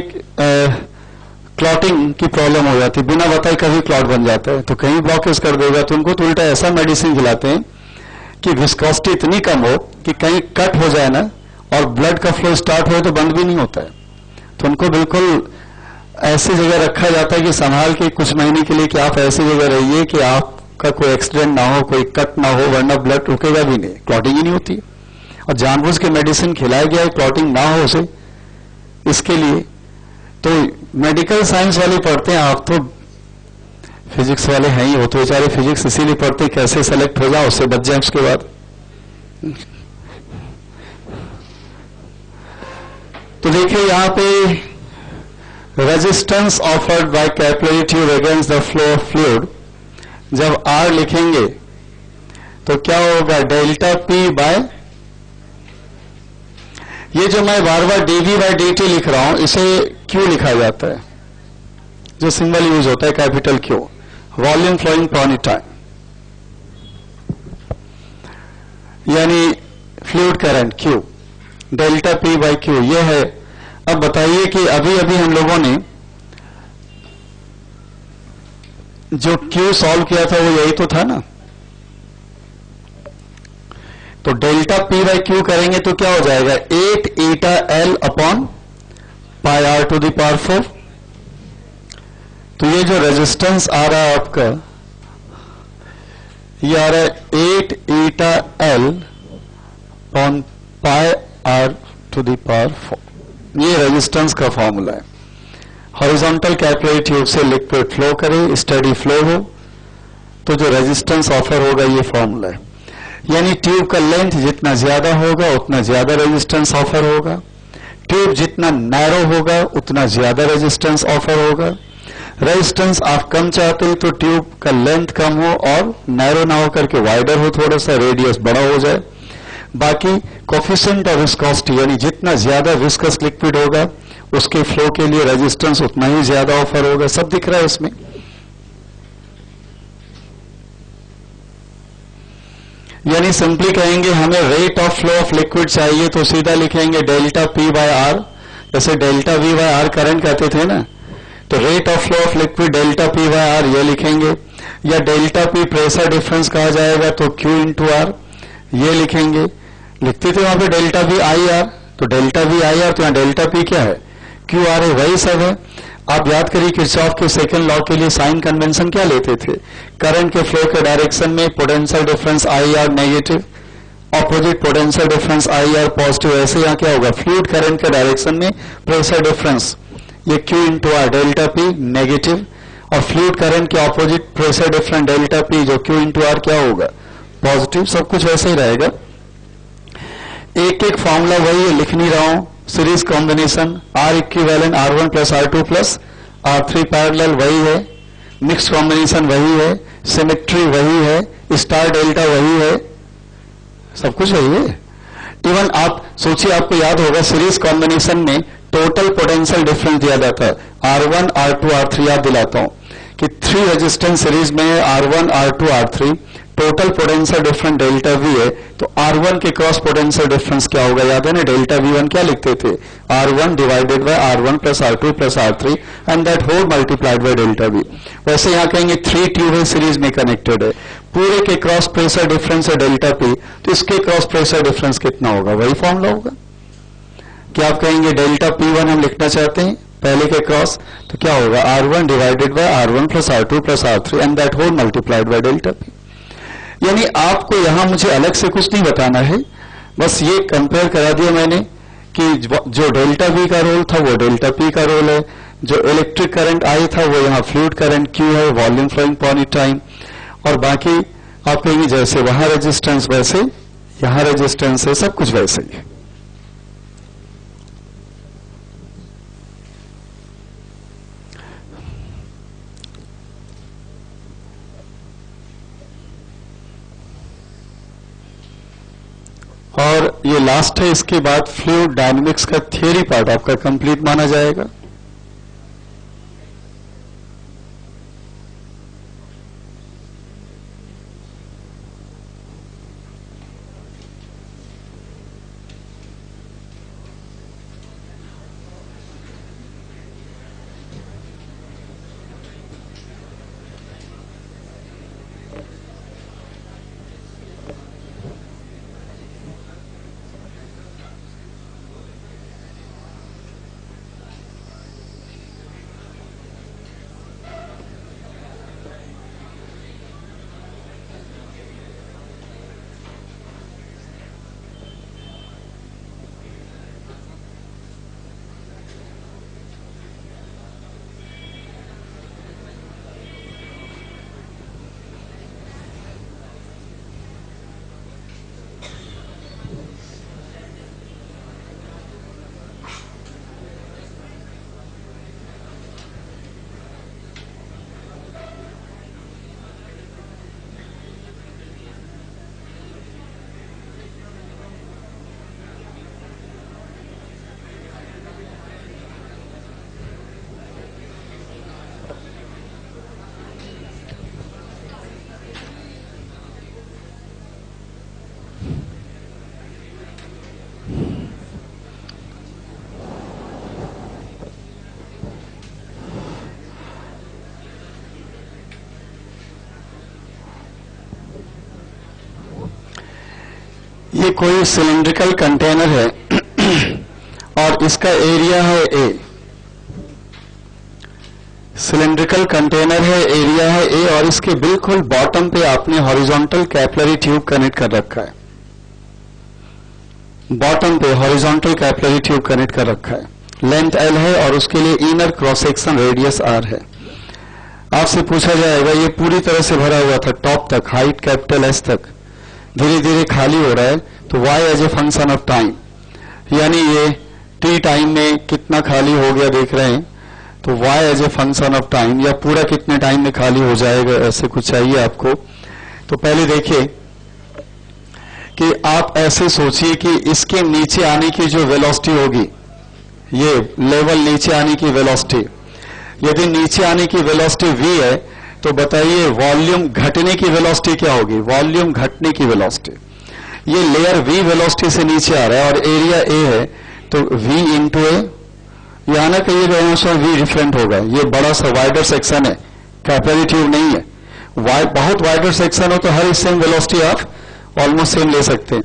क्लॉटिंग की प्रॉब्लम हो जाती है, बिना बताए कभी क्लॉट बन जाता है, तो कहीं ब्लॉकेज कर देगा, तो उनको तो उल्टा ऐसा मेडिसिन खिलाते हैं कि विस्कोसिटी इतनी कम हो कि कहीं कट हो जाए ना और ब्लड का फ्लो स्टार्ट हो तो बंद भी नहीं होता है। तो उनको बिल्कुल ऐसी जगह रखा जाता है कि संभाल के कुछ महीने के लिए कि आप ऐसी जगह रहिए कि आपका कोई एक्सीडेंट ना हो, कोई कट ना हो, वरना ब्लड रुकेगा भी नहीं, क्लॉटिंग ही नहीं होती। और जानबूझ के मेडिसिन खिलाया गया है क्लॉटिंग ना हो उसे, इसके लिए। तो मेडिकल साइंस वाले पढ़ते हैं, आप तो फिजिक्स वाले हैं ही, हो तो बेचारे फिजिक्स इसीलिए पढ़ते कैसे सेलेक्ट हो जाओ, उससे बच जाए उसके बाद। तो देखिए यहां पे resistance offered bye capillary tube against the flow of fluid, जब आर लिखेंगे तो क्या होगा, डेल्टा पी बाय, ये जो मैं बार बार डीवी बाय डी टी लिख रहा हूं इसे क्यू लिखा जाता है, जो सिंबल यूज होता है capital Q, volume flowing upon time, यानी fluid current Q, delta P by Q ये है। अब बताइए कि अभी अभी हम लोगों ने जो क्यू सॉल्व किया था वो यही तो था ना। तो डेल्टा पी बाई क्यू करेंगे तो क्या हो जाएगा, 8 eta L upon pi R to the power 4। तो ये जो रेजिस्टेंस आ रहा है आपका, ये आ रहा है 8 eta L upon pi R to the power 4। ये रेजिस्टेंस का फॉर्मूला है। हॉरिजॉन्टल कैपिलरी ट्यूब से लिक्विड फ्लो करे, स्टडी फ्लो हो, तो जो रेजिस्टेंस ऑफर होगा ये फॉर्मूला है। यानी ट्यूब का लेंथ जितना ज्यादा होगा उतना ज्यादा रेजिस्टेंस ऑफर होगा, ट्यूब जितना नैरो होगा उतना ज्यादा रेजिस्टेंस ऑफर होगा। रेजिस्टेंस आप कम चाहते हैं तो ट्यूब का लेंथ कम हो और नैरो ना हो करके वाइडर हो, थोड़ा सा रेडियस बड़ा हो जाए। बाकी कोफिशिएंट ऑफ विस्कोसिटी, यानी जितना ज्यादा विस्कस लिक्विड होगा उसके फ्लो के लिए रेजिस्टेंस उतना ही ज्यादा ऑफर होगा। सब दिख रहा है इसमें। यानी सिंपली कहेंगे हमें rate of flow of liquid चाहिए तो सीधा लिखेंगे डेल्टा पी बाय आर, जैसे delta V by R current कहते थे ना, तो rate of flow of liquid delta P by R ये लिखेंगे, या डेल्टा पी प्रेशर डिफरेंस कहा जाएगा तो क्यू इंटू आर ये लिखेंगे। लिखते थे वहां पे डेल्टा वी आई आर, तो डेल्टा वी आई आर, तो यहाँ डेल्टा पी क्या है, क्यू आर है, वही सब है। आप याद करिए किरचॉफ के सेकंड लॉ के लिए साइन कन्वेंशन क्या लेते थे, करंट के फ्लो के डायरेक्शन में potential difference I R negative, opposite potential difference I R positive. ऐसे यहाँ क्या होगा, फ्लूइड करंट के डायरेक्शन में प्रेशर डिफरेंस ये Q into R, delta P negative, और फ्लूइड करंट के opposite pressure difference delta P जो क्यू इंटू आर क्या होगा, पॉजिटिव। सब कुछ वैसे ही रहेगा। एक एक फॉर्मूला वही है, लिख नहीं रहा हूं। Series combination R equivalent R1 plus R2 plus R3 parallel वही है, मिक्स कॉम्बिनेशन वही है, सिमेट्री वही है, स्टार डेल्टा वही है, सब कुछ वही है। इवन आप सोचिए, आपको याद होगा सीरीज कॉम्बिनेशन में टोटल पोटेंशियल डिफरेंस दिया जाता है, R1 R2 R3। याद दिलाता हूं कि 3 रेजिस्टेंस सीरीज में है, R1 R2 R3, total potential difference delta we है, तो R1 के क्रॉस पोटेंशियल डिफरेंस क्या होगा, याद है ना, डेल्टा V1 क्या लिखते थे, R1 divided by R1 plus R2 plus R3 and that whole multiplied by delta V। वैसे यहां कहेंगे 3 ट्यूब सीरीज में कनेक्टेड है, पूरे के क्रॉस प्रेशर डिफरेंस है डेल्टा P, तो इसके क्रॉस प्रेशर डिफरेंस कितना होगा, वही फॉर्मूला होगा। क्या आप कहेंगे डेल्टा P1 हम लिखना चाहते हैं पहले के क्रॉस, तो क्या होगा, R1 divided by R1 plus R2 plus R3 and that whole multiplied by delta P। यानी आपको यहां मुझे अलग से कुछ नहीं बताना है, बस ये कंपेयर करा दिया मैंने कि जो डेल्टा V का रोल था वो डेल्टा P का रोल है, जो इलेक्ट्रिक करंट आई था वो यहाँ फ्लूइड करंट Q है, वॉल्यूम फ्लोइंग अपॉन टाइम, और बाकी आप कहेंगे जैसे वहां रेजिस्टेंस वैसे यहां रेजिस्टेंस है, सब कुछ वैसे ही है। और ये लास्ट है, इसके बाद फ्लूइड डायनेमिक्स का थियरी पार्ट आपका कंप्लीट माना जाएगा। ये कोई सिलिंड्रिकल कंटेनर है और इसका एरिया है ए। सिलिंड्रिकल कंटेनर है, एरिया है ए, और इसके बिल्कुल बॉटम पे आपने हॉरिजॉन्टल कैपिलरी ट्यूब कनेक्ट कर रखा है। बॉटम पे हॉरिजॉन्टल कैपिलरी ट्यूब कनेक्ट कर रखा है। लेंथ एल है और उसके लिए inner cross section radius R है। आपसे पूछा जाएगा ये पूरी तरह से भरा हुआ था टॉप तक, हाइट कैपिटल एस तक, धीरे धीरे खाली हो रहा है, तो Y as a function of time, यानी ये टी टाइम में कितना खाली हो गया देख रहे हैं, तो y as a function of time, या पूरा कितने टाइम में खाली हो जाएगा, ऐसे कुछ चाहिए आपको। तो पहले देखिए कि आप ऐसे सोचिए कि इसके नीचे आने की जो वेलोसिटी होगी, ये लेवल नीचे आने की वेलोसिटी, यदि नीचे आने की वेलोसिटी v है, तो बताइए वॉल्यूम घटने की वेलोसिटी क्या होगी, वॉल्यूम घटने की वेलोसिटी। ये लेयर v वेलोसिटी से नीचे आ रहा है और एरिया a है, तो v इंटू ए, यहां ना कहिए v डिफरेंट होगा, ये बड़ा सा वाइडर सेक्शन है, कैपिलरी ट्यूब नहीं है। बहुत वाइडर सेक्शन हो तो हर सेम वेलोसिटी आप ऑलमोस्ट सेम ले सकते हैं।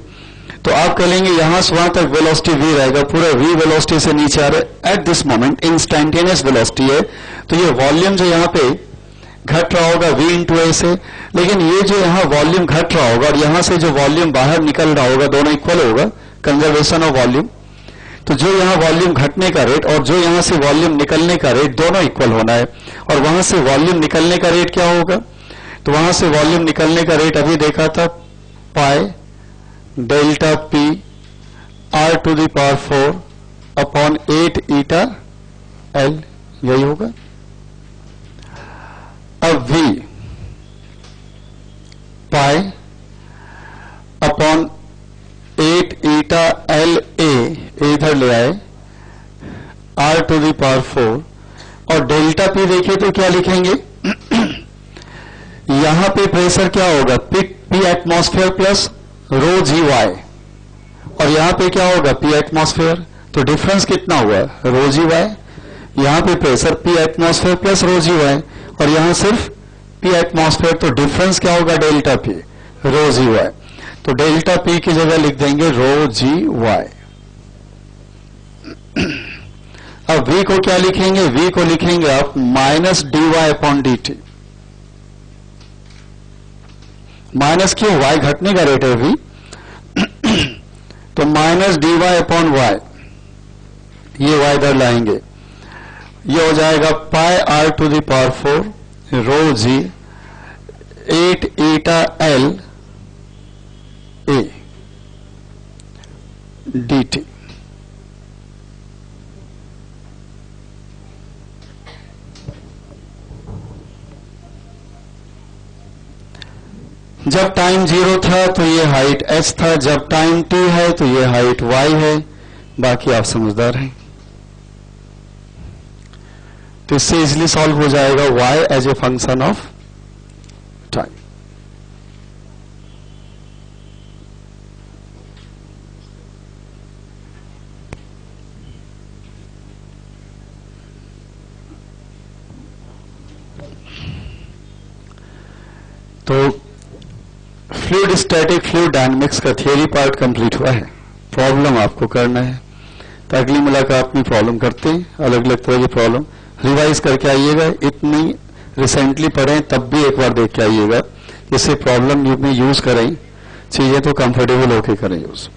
तो आप कह लेंगे यहां से वहां तक वेलोसिटी v रहेगा, पूरा v वेलोसिटी से नीचे आ रहा है at this moment, instantaneous velocity है, तो ये वॉल्यूम जो यहाँ पे घट रहा होगा v इंटू ए से, लेकिन ये जो यहाँ वॉल्यूम घट रहा होगा और यहां से जो वॉल्यूम बाहर निकल रहा होगा, दोनों इक्वल होगा, कंजर्वेशन ऑफ वॉल्यूम। तो जो यहाँ वॉल्यूम घटने का रेट और जो यहाँ से वॉल्यूम निकलने का रेट, दोनों इक्वल होना है। और वहां से वॉल्यूम निकलने का रेट क्या होगा, तो वहां से वॉल्यूम निकलने का रेट अभी देखा था, pi delta P R to the power 4 upon 8 eta L, यही होगा। अब v pi upon 8 eta L A, इधर ले आए, आर टू दी पावर 4, और डेल्टा पी देखिए तो क्या लिखेंगे यहां पे प्रेशर क्या होगा, P atmosphere plus rho G Y, और यहां पे क्या होगा पी एटमॉस्फेयर, तो डिफरेंस कितना हुआ रो जी वाई। यहां पे pressure P atmosphere plus rho G Y और यहां सिर्फ पी एटमॉस्फेयर, तो डिफरेंस क्या होगा delta P rho G Y. तो डेल्टा पी की जगह लिख देंगे रो जी वाई। अब v को क्या लिखेंगे, v को लिखेंगे आप minus D Y upon D T. Minus क्यों, y घटने का रेट है v, तो minus D Y upon Y, ये y इधर लाएंगे, ये हो जाएगा pi R to the power 4 rho G 8 eta L A D T. जब टाइम 0 था तो ये हाइट h था, जब टाइम t है तो ये हाइट y है। बाकी आप समझदार हैं, तो इससे इजिली सॉल्व हो जाएगा y as a function of time. तो फ्लूइड स्टैटिक फ्लूइड डायनेमिक्स का थियरी पार्ट कंप्लीट हुआ है। प्रॉब्लम आपको करना है, तो अगली मुलाकात में प्रॉब्लम करते हैं, अलग अलग तरह की प्रॉब्लम रिवाइज करके आइएगा। इतनी रिसेंटली पढ़ें तब भी एक बार देख के आइएगा, जिससे प्रॉब्लम में यूज करें, चीजें तो कंफर्टेबल होके करें यूज।